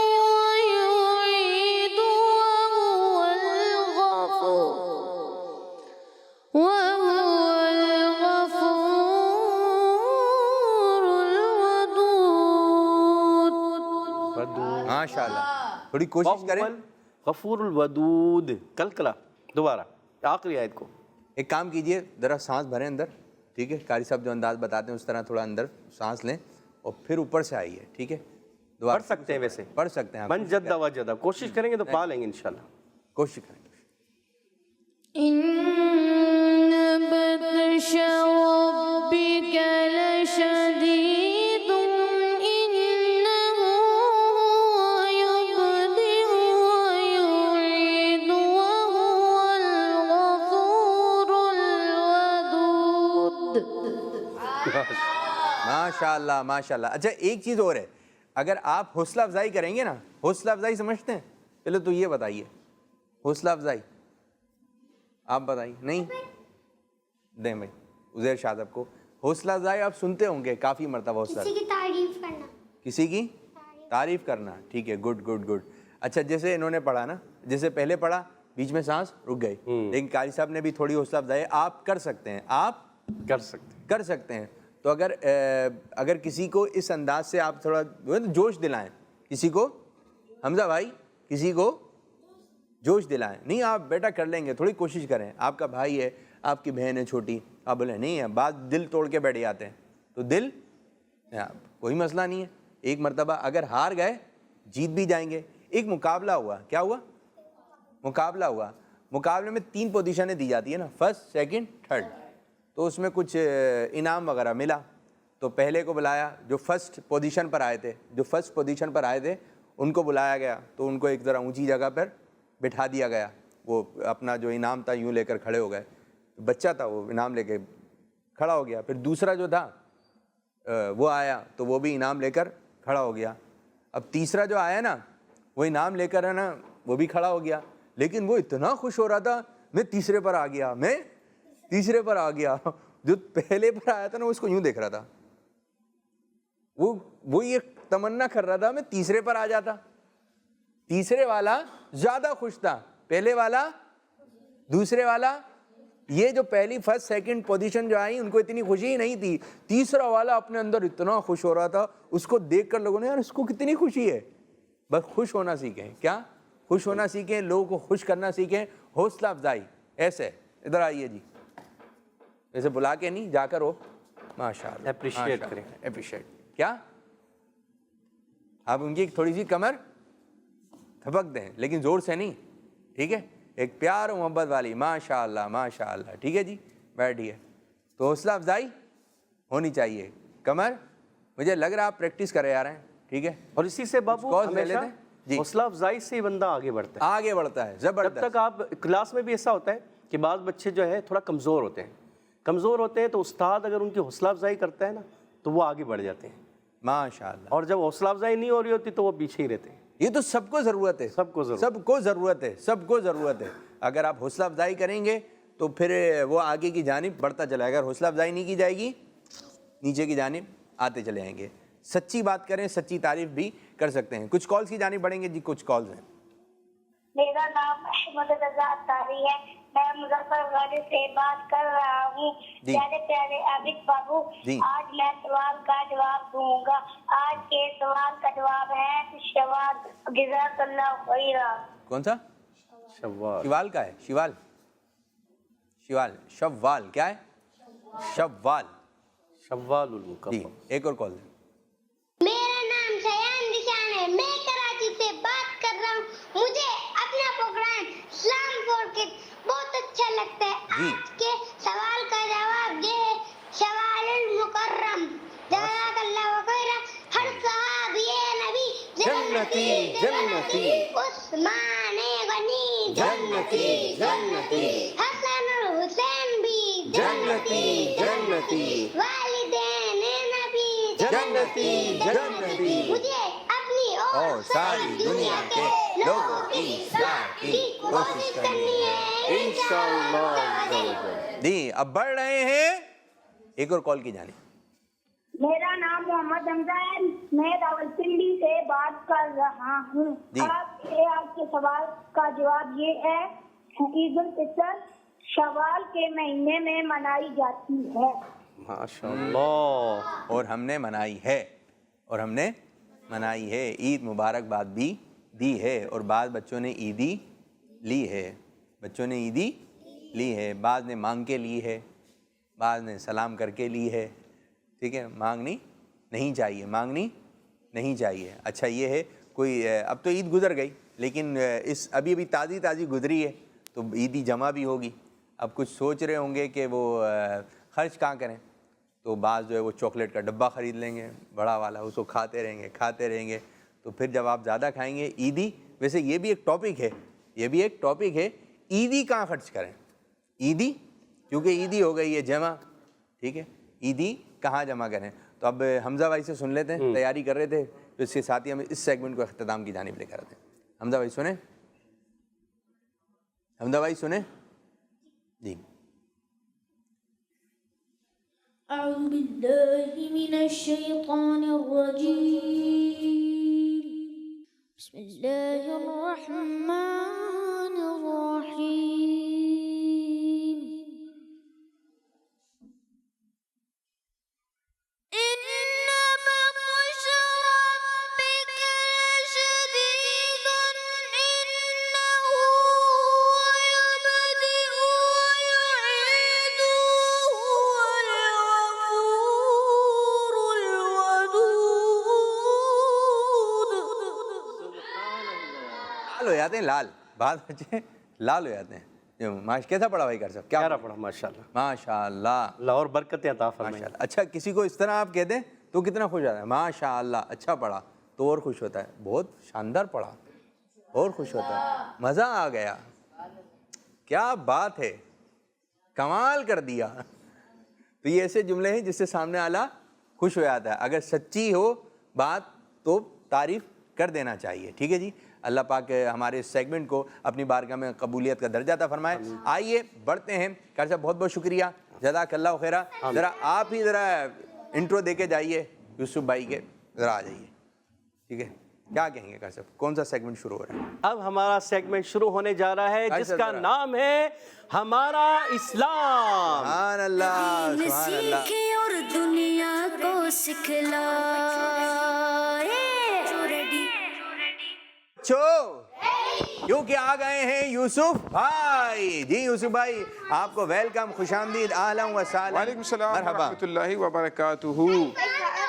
[SPEAKER 3] ويعيد وهو الغفور الودود.
[SPEAKER 2] ماشاء اللہ, تھوڑی کوشش کریں.
[SPEAKER 6] غفور الودود. کلکلا دوبارہ آخری آیت کو.
[SPEAKER 2] ایک کام کیجئے, ذرا سانس بھریں اندر, ٹھیک ہے. قاری صاحب جو انداز بتاتے ہیں اس طرح تھوڑا اندر سانس لیں اور پھر اوپر سے آئیے, ٹھیک ہے.
[SPEAKER 6] پڑھ سکتے ہیں ویسے,
[SPEAKER 2] پڑھ سکتے ہیں,
[SPEAKER 6] من جد وجد, کوشش کریں گے تو پا لیں گے انشاءاللہ.
[SPEAKER 2] کوشش کریں.
[SPEAKER 3] إن بطش ربك لشديد إنه هو يبدئ ويعيد وهو الغفور الودود.
[SPEAKER 2] ماشاء اللہ ماشاء اللہ. اچھا ایک چیز اور ہے, اگر آپ حوصلہ افزائی کریں گے نا, حوصلہ افزائی سمجھتے ہیں, پہلے تو یہ بتائیے حوصلہ افزائی آپ بتائیے. نہیں دیں بھائی عزیر شاہ صاحب کو حوصلہ افزائی آپ سنتے ہوں گے کافی مرتبہ. حوصلہ
[SPEAKER 8] کسی کی تعریف کرنا.
[SPEAKER 2] کسی کی تعریف کرنا, ٹھیک ہے, گڈ گڈ گڈ. اچھا جیسے انہوں نے پڑھا نا, جیسے پہلے پڑھا بیچ میں سانس رک گئی, لیکن قاری صاحب نے بھی تھوڑی حوصلہ افزائی آپ کر سکتے ہیں, آپ کر سکتے ہیں. تو اگر کسی کو اس انداز سے آپ تھوڑا جوش دلائیں, کسی کو, حمزہ بھائی کسی کو جوش دلائیں. نہیں آپ بیٹا کر لیں گے, تھوڑی کوشش کریں. آپ کا بھائی ہے, آپ کی بہن ہے چھوٹی, آپ بولیں نہیں ہے, بعض دل توڑ کے بیٹھ جاتے ہیں, تو دل کوئی مسئلہ نہیں ہے. ایک مرتبہ اگر ہار گئے جیت بھی جائیں گے. ایک مقابلہ ہوا, کیا ہوا, مقابلہ ہوا. مقابلے میں 3 پوزیشنیں دی جاتی ہیں نا, فرسٹ سیکنڈ تھرڈ. تو اس میں کچھ انعام وغیرہ ملا, تو پہلے کو بلایا جو فرسٹ پوزیشن پر آئے تھے, ان کو بلایا گیا. تو ان کو ایک ذرا اونچی جگہ پر بٹھا دیا گیا. وہ اپنا جو انعام تھا یوں لے کر کھڑے ہو گئے. بچہ تھا وہ انعام لے کے کھڑا ہو گیا. پھر دوسرا جو تھا وہ آیا تو وہ بھی انعام لے کر کھڑا ہو گیا. اب تیسرا جو آیا نا وہ انعام لے کر ہے نا وہ بھی کھڑا ہو گیا. لیکن وہ اتنا خوش ہو رہا تھا, میں تیسرے پر آ گیا. جو پہلے پر آیا تھا نا اس کو یوں دیکھ رہا تھا, وہ یہ تمنا کر رہا تھا میں تیسرے پر آ جاتا. تیسرے والا زیادہ خوش تھا, پہلے والا, دوسرے والا. یہ جو پہلی فرسٹ سیکنڈ پوزیشن جو آئی ان کو اتنی خوشی ہی نہیں تھی. تیسرا والا اپنے اندر اتنا خوش ہو رہا تھا, اس کو دیکھ کر لوگوں نے یار اس کو کتنی خوشی ہے. بس خوش ہونا سیکھیں. کیا خوش ہونا سیکھیں, لوگوں کو خوش کرنا سیکھیں, حوصلہ افزائی. ایسے ادھر آئیے جی, ایسے بلا کے نہیں, جا کر ہو ماشاء اللہ
[SPEAKER 6] اپریشیٹ کریں.
[SPEAKER 2] اپریشیٹ کیا آپ ان کی تھوڑی سی کمر تھپک دیں, لیکن زور سے نہیں, ٹھیک ہے, ایک پیار و محبت والی, ماشاء اللہ ماشاء اللہ. ٹھیک ہے جی, بیٹھیے. تو حوصلہ افزائی ہونی چاہیے. کمر مجھے لگ رہا آپ پریکٹس کرے جا رہے ہیں, ٹھیک ہے,
[SPEAKER 6] اور اسی سے بابو ہمیشہ
[SPEAKER 2] جی
[SPEAKER 6] حوصلہ افزائی سے ہی بندہ آگے بڑھتا ہے,
[SPEAKER 2] آگے بڑھتا ہے.
[SPEAKER 6] جب
[SPEAKER 2] زبردست.
[SPEAKER 6] تک آپ کلاس میں بھی ایسا ہوتا ہے کہ بعض بچے جو ہے تھوڑا کمزور ہوتے ہیں تو استاد اگر ان کی حوصلہ افزائی کرتا ہے نا تو وہ آگے بڑھ جاتے ہیں
[SPEAKER 2] ماشاء اللہ.
[SPEAKER 6] اور جب حوصلہ افزائی نہیں ہو رہی ہوتی تو وہ پیچھے ہی رہتے ہیں.
[SPEAKER 2] یہ تو سب کو ضرورت ہے,
[SPEAKER 6] سب کو ضرورت
[SPEAKER 2] ہے, سب کو ضرورت ہے. اگر آپ حوصلہ افزائی کریں گے تو پھر وہ آگے کی جانب بڑھتا چلا ہے. اگر حوصلہ افزائی نہیں کی جائے گی نیچے کی جانب آتے چلے جائیں گے. سچی بات کریں, سچی تعریف بھی کر سکتے ہیں. کچھ کالز کی جانب بڑھیں گے جی, کچھ کالز ہیں.
[SPEAKER 8] میرا نام احمد رضا اطاری ہے, میں مظفر گڑھ سے بات کر رہا ہوں. پیارے پیارے عابد بابو, آج میں سوال کا جواب دوں گا. آج کے سوال کا جواب ہے شوال. جزاک اللہ خیرا.
[SPEAKER 2] کون سا؟ شوال کا ہے. شوال کیا ہے؟ شوال
[SPEAKER 6] المکبر.
[SPEAKER 2] جی ایک اور کال ہے.
[SPEAKER 8] میرا نام شیان دشان ہے, میں کراچی سے بات کر رہا ہوں. مجھے اپنا پروگرام اسلام فور کڈز بہت اچھا لگتا ہے. آج کے سوال کا جواب یہ ہے شوال المکرم. جزاک اللہ خیرا. ہر صحابی نبی جنتی, عثمان غنی جنتی, حسن حسین بھی جنتی, والدین نبی جنتی. مجھے اپنی اور ساری دنیا کے لوگوں کی اصلاح کی کوشش کرنی ہے انشاءاللہ.
[SPEAKER 2] جی اب بڑھ رہے ہیں ایک اور کال کی جانب.
[SPEAKER 8] میرا نام محمد حمزہ ہے, میں راولپنڈی سے بات کر رہا ہوں. آپ کے سوال کا جواب یہ ہے عید الفطر شوال کے مہینے میں منائی جاتی ہے.
[SPEAKER 6] ماشاءاللہ.
[SPEAKER 2] اور ہم نے منائی ہے. عید مبارکباد بھی دی ہے, اور بعض بچوں نے عیدی لی ہے, بعض نے مانگ کے لی ہے, بعض نے سلام کر کے لی ہے. ٹھیک ہے, مانگنی نہیں چاہیے. اچھا یہ ہے کوئی, اب تو عید گزر گئی لیکن اس ابھی تازی گزری ہے تو عیدی جمع بھی ہوگی. اب کچھ سوچ رہے ہوں گے کہ وہ خرچ کہاں کریں, تو بعض جو ہے وہ چاکلیٹ کا ڈبہ خرید لیں گے بڑا والا, اس کو کھاتے رہیں گے. تو پھر جب آپ زیادہ کھائیں گے عیدی, ویسے یہ بھی ایک ٹاپک ہے, عیدی کہاں خرچ کریں, عیدی کیونکہ عیدی ہو گئی ہے جمع, ٹھیک ہے, عیدی کہاں جمع کریں. تو اب حمزہ بھائی سے سن لیتے ہیں, تیاری کر رہے تھے تو اس کے ساتھ ہی ہم اس سیگمنٹ کو اختتام کی جانب لے کر آتے ہیں. حمزہ بھائی سنیں جی.
[SPEAKER 3] أعوذ بالله من الشيطان الرجيم. بسم الله الرحمن الرحيم. إن بطش ربك لشديد إنه هو يبدئ ويعيد وهو الغفور الودود.
[SPEAKER 2] لال ہو جاتے ہیں, بعض بچے لال ہو جاتے ہیں. کیسا پڑھا بھائی کر صاحب, کیا
[SPEAKER 6] پیارا پڑھا ماشاءاللہ.
[SPEAKER 2] ماشاءاللہ.
[SPEAKER 6] اللہ اور برکتیں عطا فرمائے.
[SPEAKER 2] ماشاءاللہ. اچھا کسی کو اس طرح آپ کہہ دیں تو کتنا خوش ہوتا ہے, ماشاءاللہ اچھا پڑھا تو اور خوش ہوتا ہے, بہت شاندار پڑھا اور خوش ہوتا ہے, مزہ آ گیا, کیا بات ہے, کمال کر دیا. تو یہ ایسے جملے ہیں جس سے سامنے والا خوش ہو جاتا ہے. اگر سچی ہو بات تو تعریف کر دینا چاہیے. ٹھیک ہے جی, اللہ پاک ہمارے اس سیگمنٹ کو اپنی بارگاہ میں قبولیت کا درجہ عطا فرمائے. آئیے بڑھتے ہیں. قاری صاحب بہت بہت شکریہ, جزاک اللہ خیرہ. ذرا آپ ہی ذرا انٹرو دے کے جائیے یوسف بھائی کے, ذرا آ جائیے. ٹھیک ہے, کیا کہیں گے قاری صاحب, کون سا سیگمنٹ شروع ہو رہا ہے؟
[SPEAKER 6] اب ہمارا سیگمنٹ شروع ہونے جا رہا ہے جس کا نام ہے ہمارا اسلام.
[SPEAKER 2] سبحان اللہ, سبحان اللہ.
[SPEAKER 1] سیکھے اور دنیا کو سکھلائے.
[SPEAKER 2] چھو کیونکہ آ گئے ہیں یوسف بھائی. جی یوسف بھائی آپ کو ویلکم, خوش آمدید, اہلا و سہلا.
[SPEAKER 9] وعلیکم السلام
[SPEAKER 2] مرحبا.
[SPEAKER 9] ورحمۃ اللہ وبرکاتہ.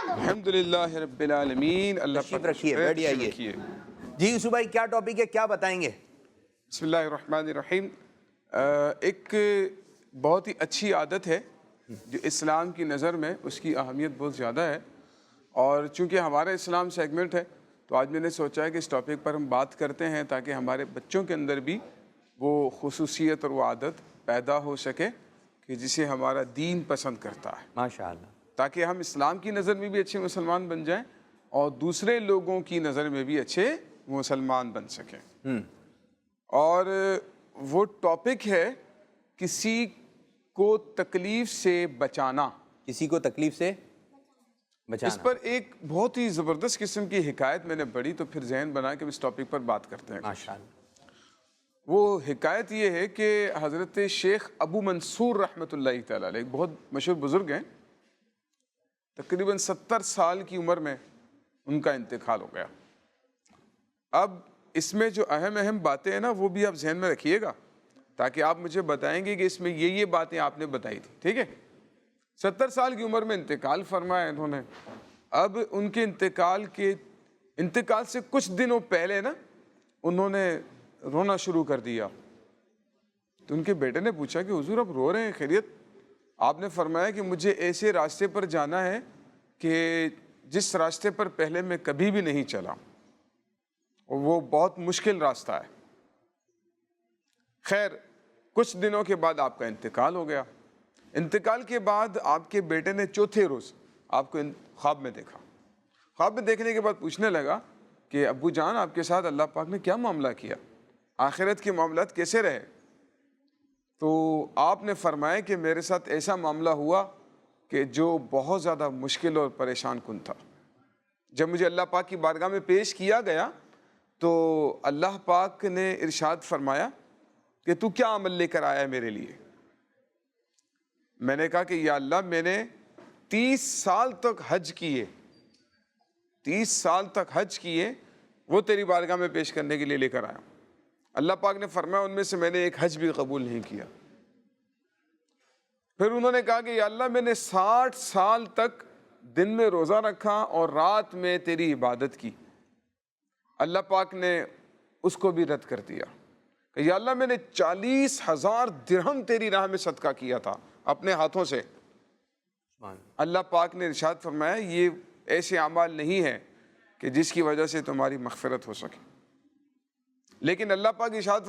[SPEAKER 9] الحمدللہ رب العالمین. اللہ
[SPEAKER 2] تشریف رکھیے, بیٹھ آئیے. جی یوسف بھائی کیا ٹاپک ہے, کیا بتائیں گے؟
[SPEAKER 9] بسم اللہ الرحمن الرحیم. ایک بہت ہی اچھی عادت ہے جو اسلام کی نظر میں اس کی اہمیت بہت زیادہ ہے, اور چونکہ ہمارا اسلام سیگمنٹ ہے تو آج میں نے سوچا ہے کہ اس ٹاپک پر ہم بات کرتے ہیں تاکہ ہمارے بچوں کے اندر بھی وہ خصوصیت اور وہ عادت پیدا ہو سکے کہ جسے ہمارا دین پسند کرتا ہے.
[SPEAKER 2] ماشاءاللہ.
[SPEAKER 9] تاکہ ہم اسلام کی نظر میں بھی اچھے مسلمان بن جائیں اور دوسرے لوگوں کی نظر میں بھی اچھے مسلمان بن سکیں. اور وہ ٹاپک ہے کسی کو تکلیف سے بچانا.
[SPEAKER 2] کسی کو تکلیف سے بچانا.
[SPEAKER 9] اس پر ایک بہت ہی زبردست قسم کی حکایت میں نے پڑھی تو پھر ذہن بنا کہ اس ٹاپک پر بات کرتے ہیں.
[SPEAKER 2] ماشاءاللہ.
[SPEAKER 9] وہ حکایت یہ ہے کہ حضرت شیخ ابو منصور رحمۃ اللہ تعالیٰ علیہ ایک بہت مشہور بزرگ ہیں, تقریباً 70 سال کی عمر میں ان کا انتقال ہو گیا. اب اس میں جو اہم باتیں ہیں نا وہ بھی آپ ذہن میں رکھیے گا تاکہ آپ مجھے بتائیں گے کہ اس میں یہ باتیں آپ نے بتائی تھی. ٹھیک ہے. 70 سال کی عمر میں انتقال فرمایا انہوں نے. اب ان کے انتقال سے کچھ دنوں پہلے نا انہوں نے رونا شروع کر دیا. تو ان کے بیٹے نے پوچھا کہ حضور اب رو رہے ہیں, خیریت؟ آپ نے فرمایا کہ مجھے ایسے راستے پر جانا ہے کہ جس راستے پر پہلے میں کبھی بھی نہیں چلا, اور وہ بہت مشکل راستہ ہے. خیر کچھ دنوں کے بعد آپ کا انتقال ہو گیا. انتقال کے بعد آپ کے بیٹے نے چوتھے روز آپ کو خواب میں دیکھا. خواب میں دیکھنے کے بعد پوچھنے لگا کہ ابو جان آپ کے ساتھ اللہ پاک نے کیا معاملہ کیا, آخرت کے معاملات کیسے رہے؟ تو آپ نے فرمایا کہ میرے ساتھ ایسا معاملہ ہوا کہ جو بہت زیادہ مشکل اور پریشان کن تھا. جب مجھے اللہ پاک کی بارگاہ میں پیش کیا گیا تو اللہ پاک نے ارشاد فرمایا کہ تو کیا عمل لے کر آیا ہے میرے لیے؟ میں نے کہا کہ یا اللہ میں نے 30 سال تک حج کیے, 30 سال تک حج کیے, وہ تیری بارگاہ میں پیش کرنے کے لیے لے کر آیا. اللہ پاک نے فرمایا ان میں سے میں نے ایک حج بھی قبول نہیں کیا. پھر انہوں نے کہا کہ یا اللہ میں نے 60 سال تک دن میں روزہ رکھا اور رات میں تیری عبادت کی. اللہ پاک نے اس کو بھی رد کر دیا کہ یا اللہ میں نے 40,000 درہم تیری راہ میں صدقہ کیا تھا اپنے ہاتھوں سے. اللہ پاک نے ارشاد فرمایا یہ ایسے اعمال نہیں ہیں کہ جس کی وجہ سے تمہاری مغفرت ہو سکے. لیکن اللہ پاک ارشاد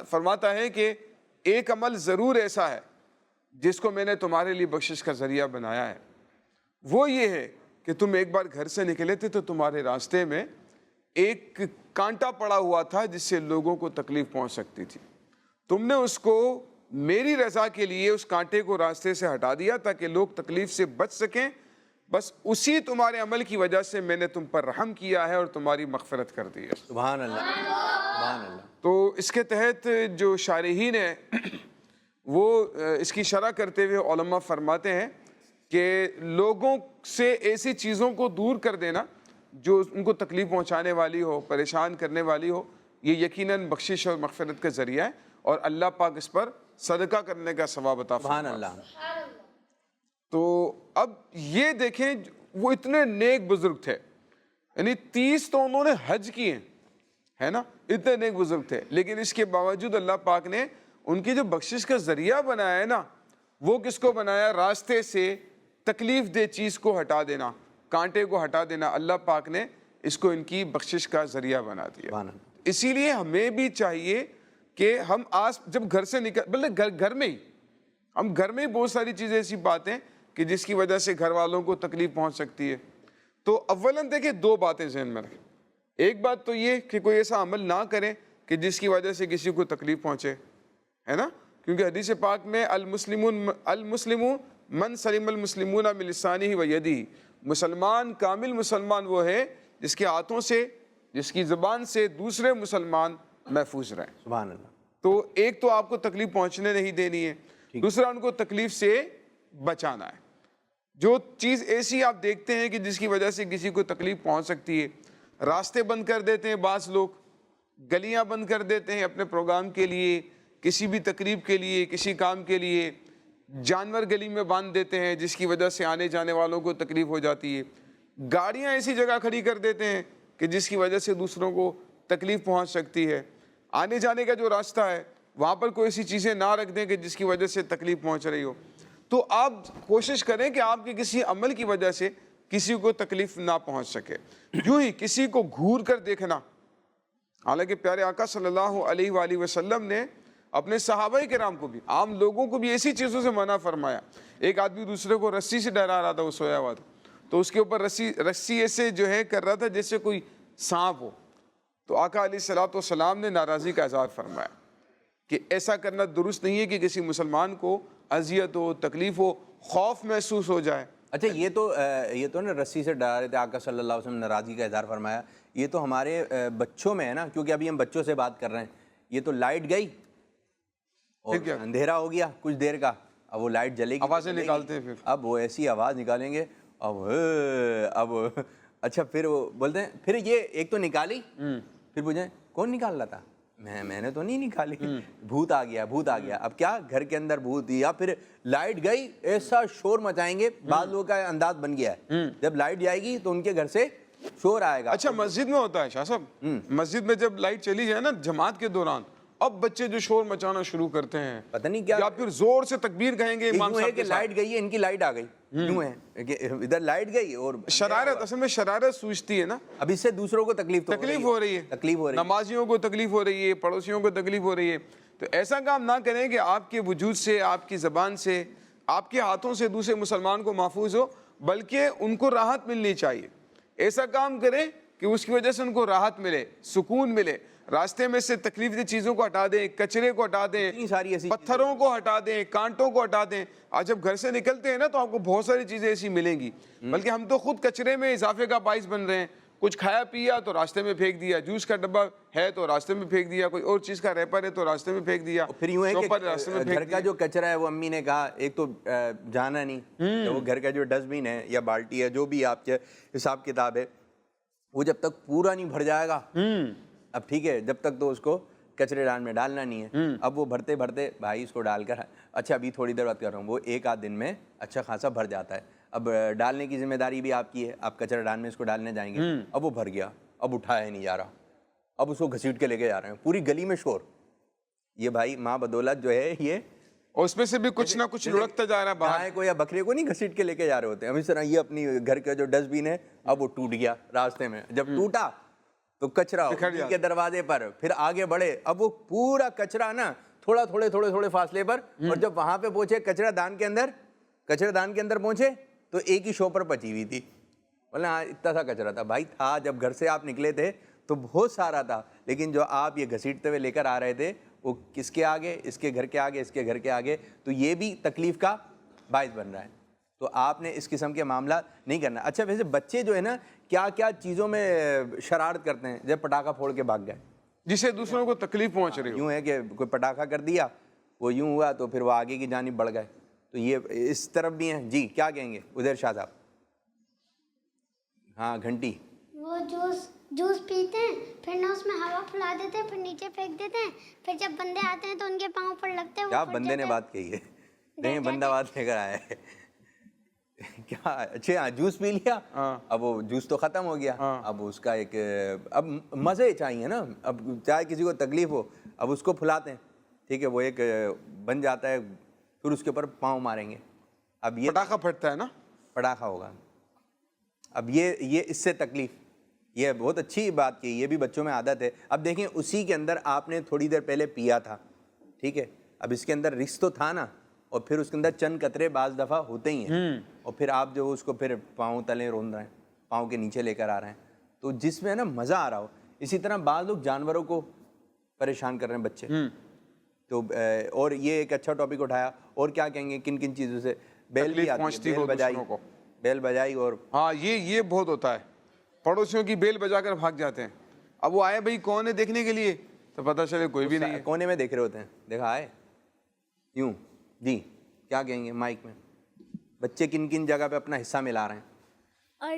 [SPEAKER 9] فرماتا ہے کہ ایک عمل ضرور ایسا ہے جس کو میں نے تمہارے لیے بخشش کا ذریعہ بنایا ہے. وہ یہ ہے کہ تم ایک بار گھر سے نکلے تھے تو تمہارے راستے میں ایک کانٹا پڑا ہوا تھا جس سے لوگوں کو تکلیف پہنچ سکتی تھی. تم نے اس کو میری رضا کے لیے اس کانٹے کو راستے سے ہٹا دیا تاکہ لوگ تکلیف سے بچ سکیں. بس اسی تمہارے عمل کی وجہ سے میں نے تم پر رحم کیا ہے اور تمہاری مغفرت کر دی ہے.
[SPEAKER 2] سبحان اللہ, سبحان اللہ.
[SPEAKER 9] تو اس کے تحت جو شارحین ہیں وہ اس کی شرح کرتے ہوئے علماء فرماتے ہیں کہ لوگوں سے ایسی چیزوں کو دور کر دینا جو ان کو تکلیف پہنچانے والی ہو, پریشان کرنے والی ہو, یہ یقیناً بخشش اور مغفرت کا ذریعہ ہے اور اللہ پاک اس پر صدقہ کرنے کا ثواب عطا
[SPEAKER 2] سبحان
[SPEAKER 9] فرماتا ہے.
[SPEAKER 2] اللہ.
[SPEAKER 9] تو اب یہ دیکھیں وہ اتنے نیک بزرگ تھے, یعنی 30 تو انہوں نے حج کیے ہے نا, اتنے نیک بزرگ تھے, لیکن اس کے باوجود اللہ پاک نے ان کی جو بخشش کا ذریعہ بنایا ہے نا وہ کس کو بنایا؟ راستے سے تکلیف دہ چیز کو ہٹا دینا, کانٹے کو ہٹا دینا. اللہ پاک نے اس کو ان کی بخشش کا ذریعہ بنا دیا. اسی لیے ہمیں بھی چاہیے کہ ہم جب گھر سے نکل بلکہ گھر میں ہی ہم گھر میں ہی بہت ساری چیزیں ایسی باتیں کہ جس کی وجہ سے گھر والوں کو تکلیف پہنچ سکتی ہے. تو اولاً دیکھیں 2 باتیں ذہن میں رکھیں. ایک بات تو یہ کہ کوئی ایسا عمل نہ کرے کہ جس کی وجہ سے کسی کو تکلیف پہنچے, ہے نا, کیونکہ حدیث پاک میں المسلم من سلم المسلمون من لسانہ و یدہ, مسلمان کامل مسلمان وہ ہے جس کے ہاتھوں سے, جس کی زبان سے دوسرے مسلمان محفوظ رہیں.
[SPEAKER 2] سبحان اللہ.
[SPEAKER 9] تو ایک تو آپ کو تکلیف پہنچنے نہیں دینی ہے, دوسرا ان کو تکلیف سے بچانا ہے. جو چیز ایسی آپ دیکھتے ہیں کہ جس کی وجہ سے کسی کو تکلیف پہنچ سکتی ہے, راستے بند کر دیتے ہیں بعض لوگ, گلیاں بند کر دیتے ہیں اپنے پروگرام کے لیے, کسی بھی تقریب کے لیے, کسی کام کے لیے. جانور گلی میں باندھ دیتے ہیں جس کی وجہ سے آنے جانے والوں کو تکلیف ہو جاتی ہے. گاڑیاں ایسی جگہ کھڑی کر دیتے ہیں کہ جس کی وجہ سے دوسروں کو تکلیف پہنچ سکتی ہے. آنے جانے کا جو راستہ ہے وہاں پر کوئی ایسی چیزیں نہ رکھ دیں کہ جس کی وجہ سے تکلیف پہنچ رہی ہو. تو آپ کوشش کریں کہ آپ کے کسی عمل کی وجہ سے کسی کو تکلیف نہ پہنچ سکے. یوں ہی کسی کو گھور کر دیکھنا, حالانکہ پیارے آقا صلی اللہ علیہ وآلہ وسلم نے اپنے صحابہ کرام کو بھی, عام لوگوں کو بھی ایسی چیزوں سے منع فرمایا. ایک آدمی دوسرے کو رسی سے ڈرا رہا تھا, وہ سویا ہوا تھا, تو اس کے اوپر رسی ایسے جو ہے کر رہا تھا جیسے کوئی سانپ ہو. تو آقا علیہ الصلوۃ والسلام نے ناراضی کا اظہار فرمایا کہ ایسا کرنا درست نہیں ہے کہ کسی مسلمان کو اذیت ہو, تکلیف ہو, خوف محسوس ہو جائے.
[SPEAKER 2] اچھا یہ تو نا رسی سے ڈرا رہے تھے آقا صلی اللہ علیہ وسلم, ناراضگی کا اظہار فرمایا. یہ تو ہمارے بچوں میں ہے نا, کیونکہ ابھی ہم بچوں سے بات کر رہے ہیں. یہ تو لائٹ گئی اور اندھیرا ہو گیا کچھ دیر کا, اب وہ لائٹ جلے گی,
[SPEAKER 9] آوازیں نکالتے ہیں, پھر
[SPEAKER 2] اب وہ ایسی آواز نکالیں گے, اب اچھا پھر وہ بولتے ہیں, پھر یہ ایک تو نکالی, پھر پوچھیں کون نکال رہا تھا, میں نے تو نہیں نکالی, بھوت آ گیا, بھوت آ گیا. اب کیا گھر کے اندر بھوت, یا پھر لائٹ گئی ایسا شور مچائیں گے. بعض لوگوں کا انداز بن گیا ہے جب لائٹ جائے گی تو ان کے گھر سے شور آئے گا.
[SPEAKER 9] اچھا مسجد میں ہوتا ہے شاہ صاحب, مسجد میں جب لائٹ چلی جائے نا جماعت کے دوران, اب بچے جو شور مچانا شروع کرتے ہیں,
[SPEAKER 2] پتہ نہیں کیا,
[SPEAKER 9] یا پھر زور سے تکبیر کہیں گے امام صاحب
[SPEAKER 2] کہ لائٹ گئی ہے, ان کی لائٹ آ گئی, یوں ہے کہ ادھر لائٹ گئی اور
[SPEAKER 9] شرارت, اصل میں شرارت سوچتی ہے نا.
[SPEAKER 2] اب اس سے دوسروں کو تکلیف
[SPEAKER 9] ہو رہی ہے, نمازیوں کو تکلیف ہو رہی ہے, پڑوسیوں کو تکلیف ہو رہی ہے. تو ایسا کام نہ کریں کہ آپ کے وجود سے, آپ کی زبان سے, آپ کے ہاتھوں سے دوسرے مسلمان کو محفوظ ہو, بلکہ ان کو راحت ملنی چاہیے. ایسا کام کریں کہ اس کی وجہ سے ان کو راحت ملے, سکون ملے. راستے میں سے تکلیف دہ چیزوں کو ہٹا دیں, کچرے کو ہٹا دیں, پتھروں کو ہٹا دیں, کانٹوں کو ہٹا دیں. آج جب گھر سے نکلتے ہیں نا تو آپ کو بہت ساری چیزیں ایسی ملیں گی, بلکہ ہم تو خود کچرے میں اضافے کا باعث بن رہے ہیں. کچھ کھایا پیا تو راستے میں پھینک دیا, جوس کا ڈبہ ہے تو راستے میں پھینک دیا, کوئی اور چیز کا ریپر ہے تو راستے میں پھینک دیا.
[SPEAKER 2] پھر یوں ہے کہ گھر کا جو کچرا ہے, وہ امی نے کہا ایک تو جانا نہیں, وہ گھر کا جو ڈسٹ بن ہے یا بالٹی ہے, جو بھی آپ کے حساب کتاب ہے, وہ جب تک پورا نہیں بھر جائے گا, اب ٹھیک ہے, جب تک تو اس کو کچرے ڈال میں ڈالنا نہیں ہے. اب وہ بھرتے بھرتے بھائی اس کو ڈال کر, اچھا ابھی تھوڑی دیر بات کر رہا ہوں, وہ ایک آدھ دن میں اچھا خاصا بھر جاتا ہے. اب ڈالنے کی ذمہ داری بھی آپ کی ہے, آپ کچرا ڈال میں اس کو ڈالنے جائیں گے, اب وہ بھر گیا, اب اٹھایا نہیں جا رہا, اب اس کو گھسیٹ کے لے کے جا رہے ہیں, پوری گلی میں شور. یہ بھائی ماں بدولت جو ہے یہ,
[SPEAKER 9] اور اس میں سے بھی کچھ نہ کچھ لڑکتا جا رہا ہے,
[SPEAKER 2] گائے کو یا بکرے کو نہیں گھسیٹ کے لے کے جا رہے ہوتے ہیں. اب اس طرح یہ اپنی گھر کا جو ڈسٹ بن ہے, اب وہ ٹوٹ گیا راستے میں. جب ٹوٹا تو کچرا کے دروازے پر, پھر آگے بڑھے, اب وہ پورا کچرا نا تھوڑے فاصلے پر, اور جب وہاں پہ پہنچے کچرا دان کے اندر پہنچے تو ایک ہی شاپ پر پچی ہوئی تھی. بولے ہاں اتنا سا کچرا تھا. بھائی تھا, جب گھر سے آپ نکلے تھے تو بہت سارا تھا, لیکن جو آپ یہ گھسیٹتے ہوئے لے کر آ رہے تھے وہ کس کے آگے, اس کے گھر کے آگے, اس کے گھر کے آگے, تو یہ بھی تکلیف کا باعث بن رہا ہے. تو آپ نے اس قسم کے معاملات نہیں کرنا. اچھا ویسے بچے جو ہے نا کیا کیا چیزوں میں شرارت کرتے ہیں, جب پٹاخہ پھوڑ کے بھاگ گئے,
[SPEAKER 9] جسے دوسروں کو تکلیف پہنچ رہی ہو.
[SPEAKER 2] یوں ہے کہ کوئی پٹاخہ کر دیا, وہ یوں ہوا تو پھر وہ آگے کی جانب بڑھ گئے, تو یہ اس طرف بھی ہیں. جی کیا کہیں گے ادھر شاہ صاحب؟ ہاں گھنٹی.
[SPEAKER 3] وہ جوس پیتے ہیں, پھر نہ اس میں ہوا پھلا دیتے ہیں, پھر نیچے پھینک دیتے ہیں, پھر جب بندے آتے ہیں تو ان کے پاؤں پر لگتے ہیں.
[SPEAKER 2] کیا بندے نے بات کہی ہے, نہیں بندہ بات لے کر آیا ہے کیا. اچھا جوس پی لیا, اب وہ جوس تو ختم ہو گیا, اب اس کا ایک, اب مزے چاہیے نا, اب چاہے کسی کو تکلیف ہو, اب اس کو پھلاتے ہیں, ٹھیک ہے, وہ ایک بن جاتا ہے, پھر اس کے اوپر پاؤں ماریں گے. اب یہ
[SPEAKER 9] پٹاخہ پھٹتا ہے نا,
[SPEAKER 2] پٹاخہ ہوگا. اب یہ اس سے تکلیف, یہ بہت اچھی بات کی, یہ بھی بچوں میں عادت ہے. اب دیکھیں اسی کے اندر آپ نے تھوڑی دیر پہلے پیا تھا, ٹھیک ہے, اب اس کے اندر رکس تو تھا نا, اور پھر اس کے اندر چند قطرے بعض دفعہ ہوتے ہی ہیں, اور پھر آپ جو اس کو پھر پاؤں تلے روند رہے ہیں, پاؤں کے نیچے لے کر آ رہے ہیں, تو جس میں نا مزہ آ رہا ہو. اسی طرح بعض لوگ جانوروں کو پریشان کر رہے ہیں بچے, تو اور یہ ایک اچھا ٹاپک اٹھایا. اور کیا کہیں گے کن کن چیزوں سے بیل بھی آتی ہے, بیل بجائی, اور
[SPEAKER 9] ہاں یہ بہت ہوتا ہے, پڑوسیوں کی بیل بجا کر بھاگ جاتے ہیں. اب وہ آئے بھائی کون ہے دیکھنے کے لیے, تو پتہ چلے کوئی بھی نہیں ہے,
[SPEAKER 2] کونے میں دیکھ رہے ہوتے ہیں, دیکھا آئے یوں. جی کیا کہیں گے مائک میں, بچے کن کن جگہ پہ اپنا حصہ ملا رہے ہیں؟
[SPEAKER 3] اور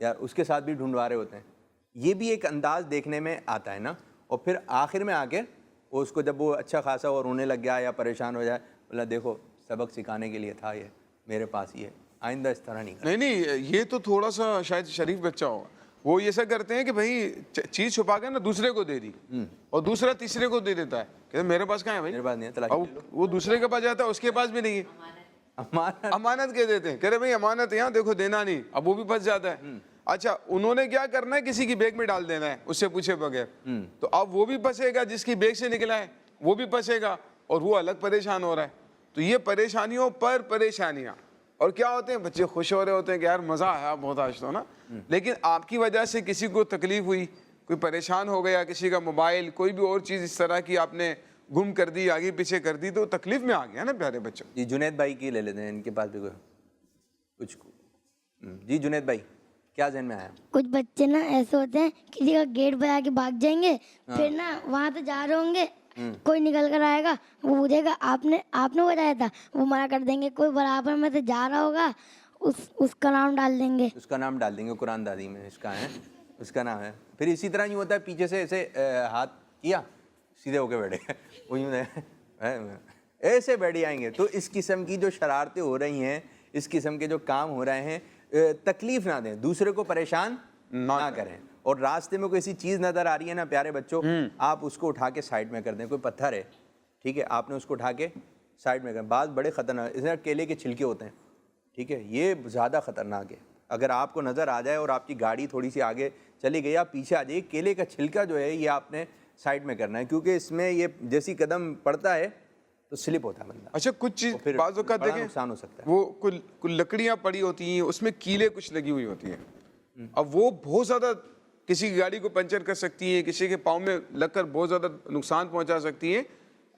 [SPEAKER 2] یار اس کے ساتھ بھی ڈھونڈوا رہے ہوتے ہیں. یہ بھی ایک انداز دیکھنے میں آتا ہے نا. اور پھر آخر میں آ کے وہ اس کو جب وہ اچھا خاصا اور رونے لگ گیا یا پریشان ہو جائے, بولا دیکھو سبق سکھانے کے لیے تھا یہ, میرے پاس یہ, آئندہ اس طرح نہیں کرنا.
[SPEAKER 9] نہیں, یہ تو تھوڑا سا شاید شریف بچہ ہوگا. وہ ایسا کرتے ہیں کہ بھائی چیز چھپا کے نا دوسرے کو دے دی اور دوسرا تیسرے کو دے دیتا ہے, کہ میرے پاس کہاں ہے بھائی,
[SPEAKER 2] میرے پاس نہیں ہے.
[SPEAKER 9] وہ دوسرے کے پاس جاتا ہے, اس کے پاس بھی نہیں ہے, امانت کہہ دیتے ہیں, کہہ رہے بھائی امانت یہاں دیکھو دینا نہیں, اب وہ بھی پھنس جاتا ہے. اچھا انہوں نے کیا کرنا ہے, کسی کی بیگ میں ڈال دینا ہے اس سے پوچھے بغیر, تو اب وہ بھی پھنسے گا, جس کی بیگ سے نکلا ہے وہ بھی پھنسے گا, اور وہ الگ پریشان ہو رہا ہے. تو یہ پریشانیوں پر پریشانیاں, اور کیا ہوتے ہیں بچے خوش ہو رہے ہوتے ہیں کہ یار مزہ آیا بہت آج تو نا, لیکن آپ کی وجہ سے کسی کو تکلیف ہوئی, کوئی پریشان ہو گیا, کسی کا موبائل کوئی بھی اور چیز اس طرح کی آپ نے گم کر دی, آگے پیچھے کر دی, تو تکلیف میں آ گیا نا پیارے بچوں.
[SPEAKER 2] جی جنید بھائی کی لے لیتے ہیں, ان کے پاس بھی کچھ. جی جنید بھائی کیا ذہن میں آیا؟
[SPEAKER 10] کچھ بچے نا ایسے ہوتے ہیں کسی کا گیٹ بجا کے بھاگ جائیں گے, پھر نا وہاں سے جا رہے ہوں گے, کوئی نکل کر آئے گا, وہ پوچھے گا آپ نے بتایا تھا, وہ منع کر دیں گے. کوئی برابر میں سے جا رہا ہوگا, اس کا نام ڈال دیں گے,
[SPEAKER 2] اس کا نام ڈال دیں گے, قرآن دادی میں اس کا ہے, اس کا نام ہے. پھر اسی طرح یوں ہوتا ہے, پیچھے سے ایسے ہاتھ کیا, سیدھے ہو کے بیٹھے, وہ یوں ایسے بیٹھے آئیں گے. تو اس قسم کی جو شرارتیں ہو رہی ہیں, اس قسم کے جو کام ہو رہے ہیں, تکلیف نہ دیں, دوسرے کو پریشان نہ کریں. اور راستے میں کوئی ایسی چیز نظر آ رہی ہے نا پیارے بچوں, آپ اس کو اٹھا کے سائڈ میں کر دیں. کوئی پتھر ہے, ٹھیک ہے, آپ نے اس کو اٹھا کے سائڈ میں کریں. بعض بڑے خطرناک, اس میں کیلے کے چھلکے ہوتے ہیں, ٹھیک ہے, یہ زیادہ خطرناک ہے. اگر آپ کو نظر آ جائے اور آپ کی گاڑی تھوڑی سی آگے چلی گئی, آپ پیچھے آ جائیے, کیلے کا چھلکا جو ہے یہ آپ نے سائڈ میں کرنا ہے, کیونکہ اس میں یہ جیسی قدم پڑتا ہے تو سلپ ہوتا ہے بندہ.
[SPEAKER 9] اچھا کچھ چیز بعض اوقات دیکھیں
[SPEAKER 2] نقصان ہو سکتا ہے,
[SPEAKER 9] وہ کچھ لکڑیاں پڑی ہوتی ہیں, اس میں کیلیں کچھ لگی ہوئی ہوتی ہیں, اب وہ بہت زیادہ کسی کی گاڑی کو پنچر کر سکتی ہیں, کسی کے پاؤں میں لگ کر بہت زیادہ نقصان پہنچا سکتی ہیں.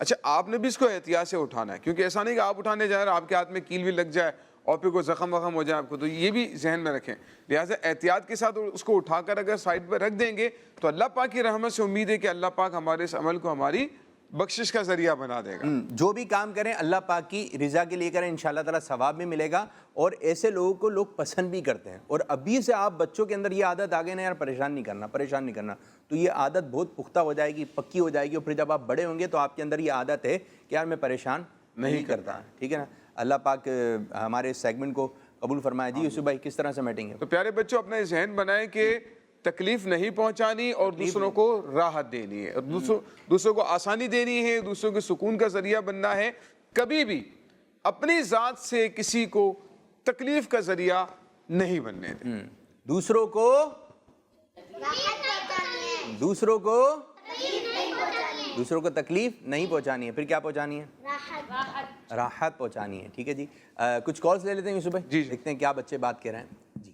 [SPEAKER 9] اچھا آپ نے بھی اس کو احتیاط سے اٹھانا ہے, کیونکہ ایسا نہیں کہ آپ اٹھانے جا رہے ہیں آپ کے ہاتھ میں کیل بھی لگ جائے اور پھر کوئی زخم وخم ہو جائے آپ کو, تو یہ بھی ذہن میں رکھیں. لہٰذا احتیاط کے ساتھ اس کو اٹھا کر اگر سائڈ پہ رکھ دیں گے تو اللہ پاک کی رحمت سے امید ہے کہ اللہ پاک ہمارے اس عمل کو ہماری بخشش کا ذریعہ بنا دے گا.
[SPEAKER 2] جو بھی کام کریں اللہ پاک کی رضا کے لیے کریں, انشاءاللہ تعالیٰ ثواب بھی ملے گا, اور ایسے لوگوں کو لوگ پسند بھی کرتے ہیں. اور ابھی سے آپ بچوں کے اندر یہ عادت آ گئی نا, یار پریشان نہیں کرنا, تو یہ عادت بہت پختہ ہو جائے گی, پکی ہو جائے گی, اور پھر جب آپ بڑے ہوں گے تو آپ کے اندر یہ عادت ہے کہ یار میں پریشان نہیں کرتا. ٹھیک ہے نا, اللہ پاک ہمارے اس سیگمنٹ کو قبول فرمائے. جی یوسف بھائی کس طرح سے میٹنگ ہے؟
[SPEAKER 9] تو پیارے بچوں اپنا ذہن بنائیں کہ تکلیف نہیں پہنچانی اور دوسروں کو راحت دینی ہے, دوسروں کو آسانی دینی ہے, دوسروں کے سکون کا ذریعہ بننا ہے. کبھی بھی اپنی ذات سے کسی کو تکلیف کا ذریعہ نہیں بننے دیں.
[SPEAKER 2] دوسروں کو تکلیف نہیں پہنچانی ہے. پھر کیا پہنچانی ہے؟ راحت پہنچانی ہے. ٹھیک ہے جی, کچھ کالز لے لیتے ہیں یوسف بھائی,
[SPEAKER 9] جی
[SPEAKER 2] دیکھتے ہیں کیا بچے بات کہہ رہے ہیں. جی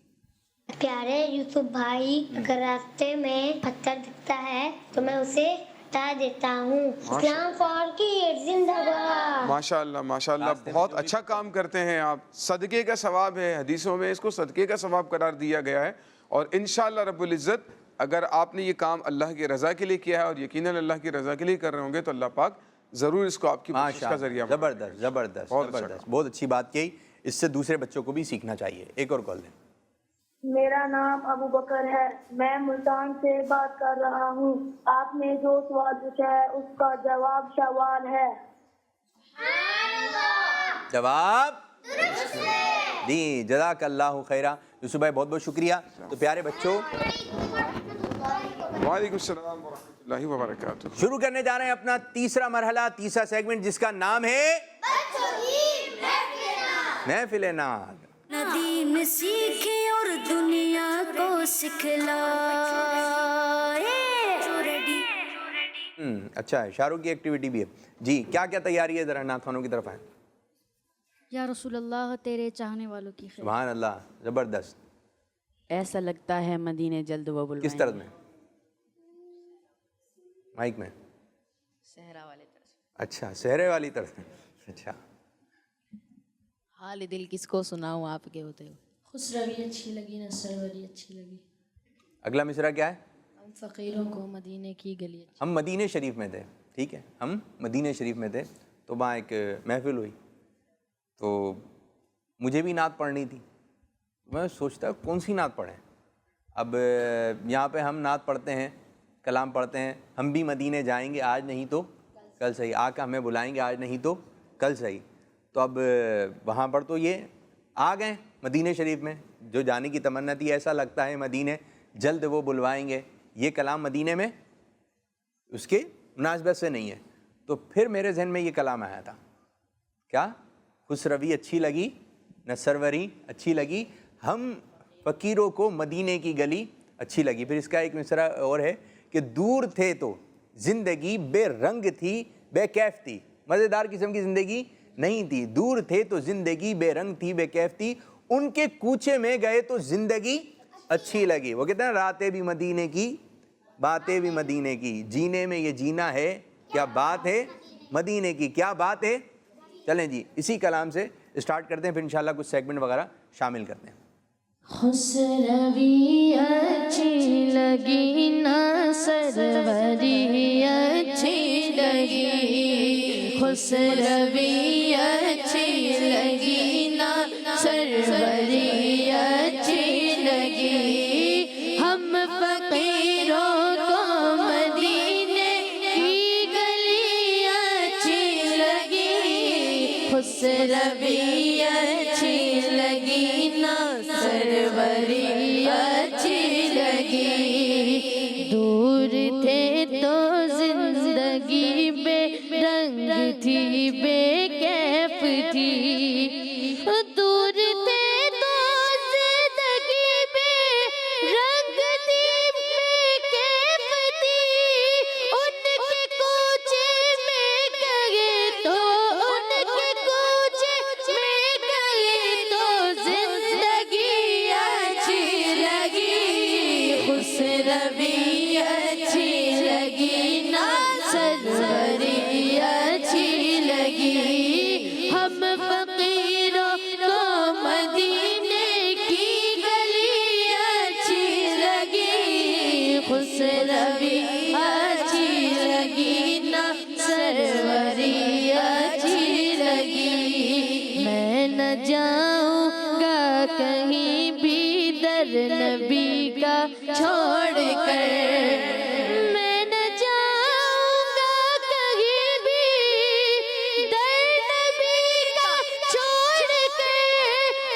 [SPEAKER 8] پیارے یوسف بھائی, اگر راستے میں پتھر دکھتا ہے تو میں اسے ہٹا دیتا ہوں. اسلام فور کی زندہ باد.
[SPEAKER 9] ماشاءاللہ ماشاءاللہ, بہت اچھا کام کرتے ہیں آپ. صدقے کا ثواب ہے, حدیثوں میں اس کو صدقے کا ثواب قرار دیا گیا ہے, اور انشاءاللہ رب العزت اگر آپ نے یہ کام اللہ کی رضا کے لیے کیا ہے اور یقیناً اللہ کی رضا کے لیے کر رہے ہوں گے تو اللہ پاک ضرور اس کو آپ کی بخشش کا ذریعہ بنا.
[SPEAKER 2] زبردست, بہت اچھی بات کہی. اس سے دوسرے بچوں کو بھی سیکھنا چاہیے. ایک اور کال دیں.
[SPEAKER 11] میرا نام ابو بکر ہے, میں ملتان سے بات کر رہا ہوں. آپ نے جو سوال پوچھا ہے اس کا جواب شوال ہے.
[SPEAKER 2] جواب جی, جزاک اللہ خیرہ. یوسف بھائی بہت بہت شکریہ. تو پیارے بچوں,
[SPEAKER 9] وعلیکم السلام ورحمۃ اللہ وبرکاتہ.
[SPEAKER 2] شروع کرنے جا رہے ہیں اپنا تیسرا مرحلہ, تیسرا سیگمنٹ, جس کا نام ہے محفل نعت.
[SPEAKER 1] ندیم سیکھے اور دنیا کو سکھلائے.
[SPEAKER 2] اچھا ہے, شاہ رخ کی ایکٹیویٹی بھی ہے. جی کیا کیا تیاری ہے, ذرا نعت خوانوں کی طرف آئیں.
[SPEAKER 4] یا رسول اللہ تیرے چاہنے والوں کی خیر.
[SPEAKER 2] سبحان اللہ, زبردست.
[SPEAKER 12] ایسا لگتا ہے مدینے جلد وہ بلوائیں.
[SPEAKER 2] کس طرح میں؟ مائک میں.
[SPEAKER 12] صحرا والے طرف.
[SPEAKER 2] اچھا, صحرے والی طرف. اچھا,
[SPEAKER 12] حال دل کس کو سناؤں آپ کے ہوتے ہو.
[SPEAKER 13] خسروی اچھی لگی, نصروی اچھی لگی.
[SPEAKER 2] اگلا مصرع کیا ہے؟
[SPEAKER 13] ہم فقیروں کو مدینے کی گلی.
[SPEAKER 2] ہم مدینے شریف میں تھے, ٹھیک ہے, ہم مدینے شریف میں تھے, تو وہاں ایک محفل ہوئی, تو مجھے بھی نعت پڑھنی تھی. میں سوچتا کون سی نعت پڑھیں, اب یہاں پہ ہم نعت پڑھتے ہیں، کلام پڑھتے ہیں، ہم بھی مدینے جائیں گے آج نہیں تو کل صحیح، آقا ہمیں بلائیں گے آج نہیں تو کل صحیح. تو اب وہاں پر تو یہ آ گئے مدینہ شریف میں، جو جانے کی تمنا تھی، ایسا لگتا ہے مدینے جلد وہ بلوائیں گے. یہ کلام مدینے میں اس کے مناسبت سے نہیں ہے. تو پھر میرے ذہن میں یہ کلام آیا تھا، کیا؟ خسروی اچھی لگی نہ سروری اچھی لگی، ہم فقیروں کو مدینے کی گلی اچھی لگی. پھر اس کا ایک مصرع اور ہے کہ دور تھے تو زندگی بے رنگ تھی بے کیف تھی. مزیدار قسم کی زندگی نہیں تھی. دور تھے تو زندگی بے رنگ تھی بے کیف تھی، ان کے کوچے میں گئے تو زندگی اچھی لگی. وہ کہتے ہیں راتیں بھی مدینے کی باتیں بھی مدینے کی، جینے میں یہ جینا ہے کیا بات ہے مدینے کی، کیا بات ہے. چلیں جی اسی کلام سے اسٹارٹ کرتے ہیں، پھر انشاءاللہ کچھ سیگمنٹ وغیرہ شامل کرتے ہیں.
[SPEAKER 13] خسروی اچھی لگی نہ سروری اچھی لگی، خسروی اچھی لگی نہ سروری اچھی لگی، ہم فقیروں کو مدینے کی گلی اچھی لگی، خسروی اچھی لگی نہ سروری اچھی لگی. دور تھے تو زندگی بے رنگ تھی بے کیف تھی، دور تھے تو زندگی بے رنگ تھی بے کیف تھی، ان کے کوچے میں گئے تو ان کے کوچے میں گئے تو زندگی اچھی لگی، خسروی اچھی لگی نہ سروری اچھی لگی، ہم فقیروں کو مدینے کی گلی اچھی لگی، خسروی اچھی لگی نہ سروری اچھی لگی. میں نہ جاؤں گا کہیں بھی در نبی کا چھوڑ کر، میں نہ جاؤں گا کہیں بھی در نبی کا چھوڑ کر،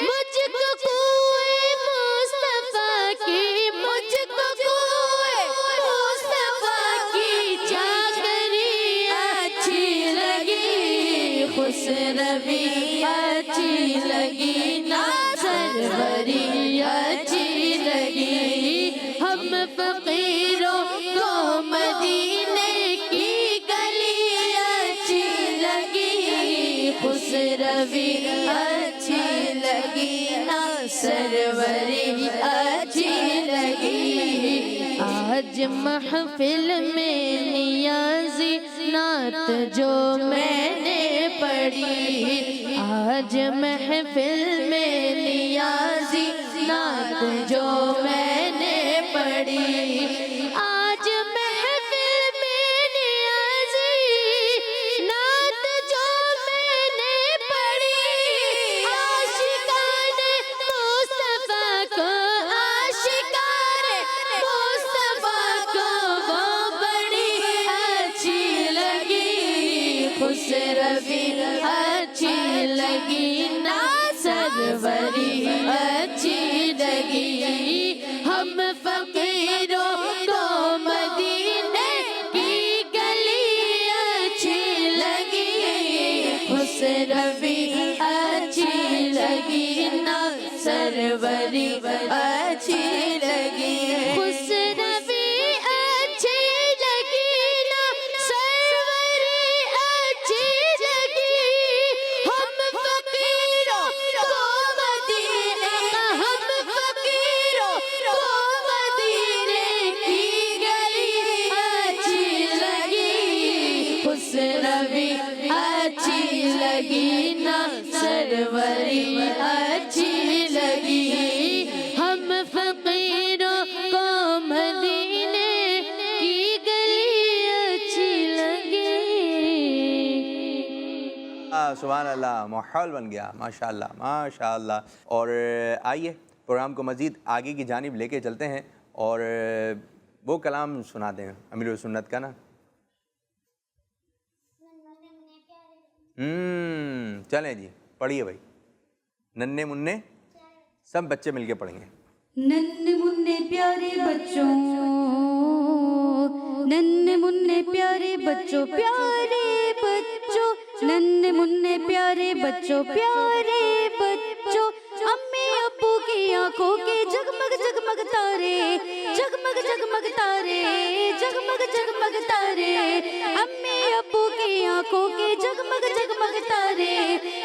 [SPEAKER 13] مجھ کو کوئے مصطفیٰ کی، مجھ کو کوئے مصطفیٰ کی چاکری اچھی لگی، خسروی اچھی لگی نہ سروری اچھی لگی، ہم فقیروں کو مدینے کی گلی اچھی لگی، خسروی اچھی لگی نہ سروری اچھی لگی. آج محفل میں نیازی نعت جو میں نے پڑھی، آج محفل میں نیازی نعت جو میں نے پڑھی، آج محفل میں نیازی نعت جو میں نے پڑھی، عاشقان مصطفیٰ کو، عاشقان مصطفیٰ کو وہ بڑی اچھی لگی، خسروی اچھی لگی نہ سروری اچھی لگی، ہم فقیروں کو مدینے کی گلی اچھی لگی، خسروی اچھی لگی نہ سروری اچھی لگی، خسروی اچھی لگی نہ سروری اچھی لگی، ہم فقیروں کو مدینے، ہم فقیروں کو مدینے کی گلی اچھی لگی، خسروی اچھی لگی نہ سروری اچھی لگی، ہم فقیروں کو مدینے کی گلی اچھی لگی.
[SPEAKER 2] سبحان اللہ، ماحول بن گیا، ماشاءاللہ ماشاءاللہ. اور آئیے پروگرام کو مزید آگے کی جانب لے کے چلتے ہیں اور وہ کلام سناتے ہیں امیر السنت کا نا. چلیں جی پڑھیے بھائی. ننے منے سب بچے مل کے پڑھیں گے.
[SPEAKER 1] ننے منے پیارے بچوں، ننے منے پیارے بچوں، پیارے بچوں، ننے منے پیارے بچوں، پیارے بچوں، امی ابو کی آنکھوں کے جگمگ جگمگ تارے، جگمگ جگمگ تارے، جگمگ جگمگ تارے، امی ابو کی آنکھوں کے جگمگ جگمگ تارے،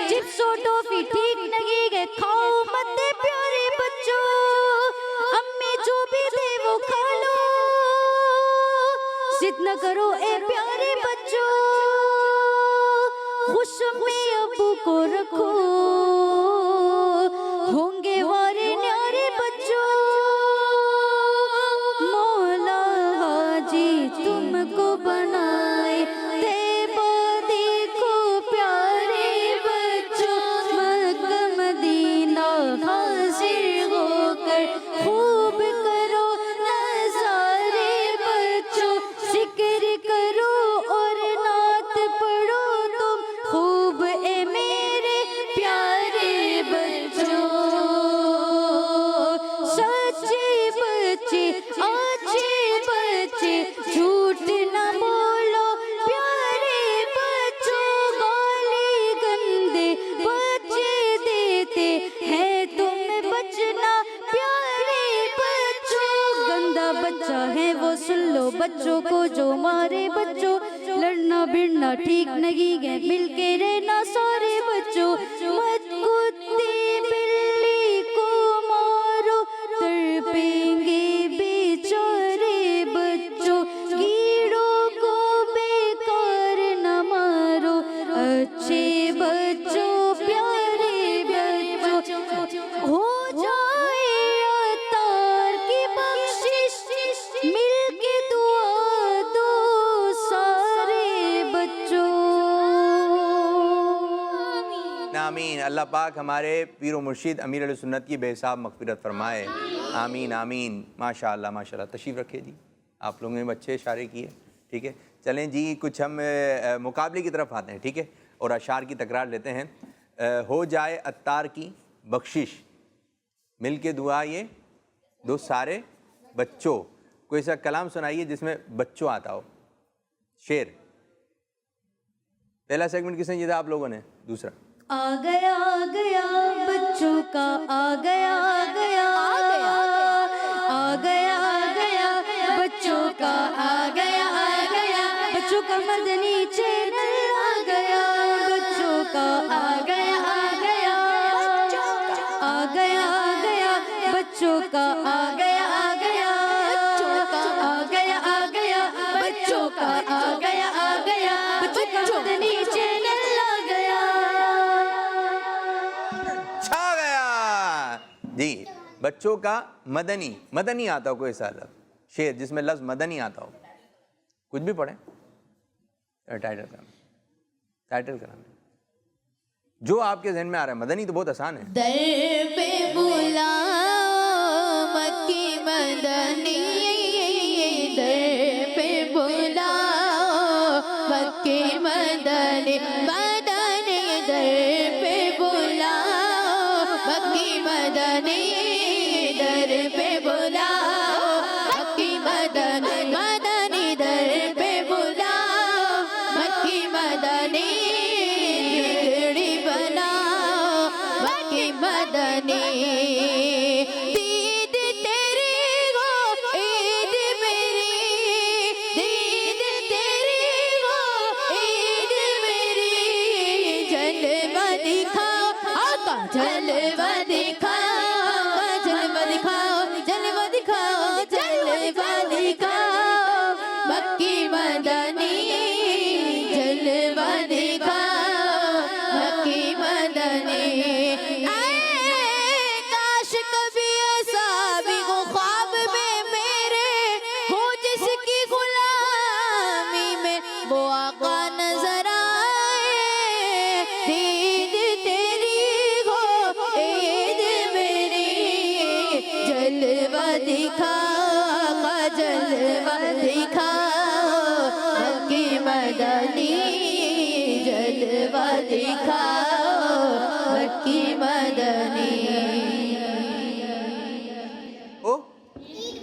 [SPEAKER 1] چپس و ٹافی ٹھیک نہیں گئے کھاؤ مت پیارے بچوں، امی جو بھی دے وہ کھا لو، ضد نہ کرو اے پیارے بچوں، خوش امی ابو کو رکھو، ہوں گے وارے نیارے بچوں، مولا حاجی تم کو بنائے طیبہ دیکھو پیارے بچوں، مکہ مدینہ حاضر ہو کر خوب کرو نظارے بچوں، ذکر کرو اور نعت پڑھو تم خوب اے میرے پیارے بچوں، سچے بچے اچھے بچے جھوٹ نہ بولو پیارے بچوں، گالی گندے بچے دیتے ہیں تمہیں بچنا پیارے بچوں، گندا بچہ ہے وہ سن لو بچوں کو جو مارے بچوں، لڑنا بڑنا ٹھیک نہیں ہے مل کے رہنا سارے بچوں، مت کتے بلی کو مارو تڑپیں گے بیچارے بچوں، کیڑوں کو بیکار نہ مارو اچھے بچوں، پیارے بچوں، ہو جائے عطار کی بخشش مل کے دعا دو سارے بچوں.
[SPEAKER 2] آمین. اللہ پاک ہمارے پیر و مرشد امیر علیہ سنت کی بے حساب مغفرت فرمائے. آمین آمین. ماشاء اللہ ماشاء اللہ. تشریف رکھے جی. آپ لوگوں نے اچھے اشارے کیے. ٹھیک ہے چلیں جی کچھ ہم مقابلے کی طرف آتے ہیں. ٹھیک ہے اور اشعار کی تکرار لیتے ہیں. ہو جائے عطار کی بخشش مل کے دعا یہ دو سارے بچوں. کوئی ایسا کلام سنائیے جس میں بچوں آتا ہو. شعر. پہلا سیگمنٹ کس نے جیتا آپ لوگوں نے؟ دوسرا
[SPEAKER 1] آ گیا بچوں کا آ گیا بچوں کا آ گیا بچوں کا مدنی چینل آ گیا بچوں کا آ گیا بچوں کا آ گیا بچوں کا آ گیا بچوں کا مدنی چینل آ گیا.
[SPEAKER 2] چھا گیا جی. بچوں کا مدنی آتا ہو کوئی ایسا لفظ شعر جس میں لفظ مدنی آتا ہو. کچھ بھی پڑھیں. ٹائٹل کرنا جو آپ کے ذہن میں آ رہا ہے. مدنی تو بہت آسان ہے.
[SPEAKER 13] در پہ بلا مکی مدنی، در پہ بلا مکی مدنی، مدنی در پہ بلا مکی مدنی، در پہ بلا مکی مدنی، مدنی در پہ بلا مکی مدنی، بگڑی بنا مکی مدنی، دید تیری گو عید میری، دید تیری گو عید میری، جلوہ دکھاؤ آقا جلوہ دکھاؤ، جلوہ دکھاؤ جلوہ دکھاؤ جلوہ دکھاؤ مکی مدنی، جلوہ دکھاؤ مکی مدنی. کاش کبھی ایسا بھی ہو خواب میں میرے، ہو جس کی غلامی میں وہ آقا نظر آئے، عید تیری ہو عید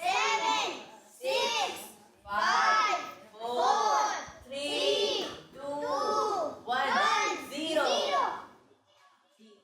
[SPEAKER 13] 7 6 5 4 3 2 1 0.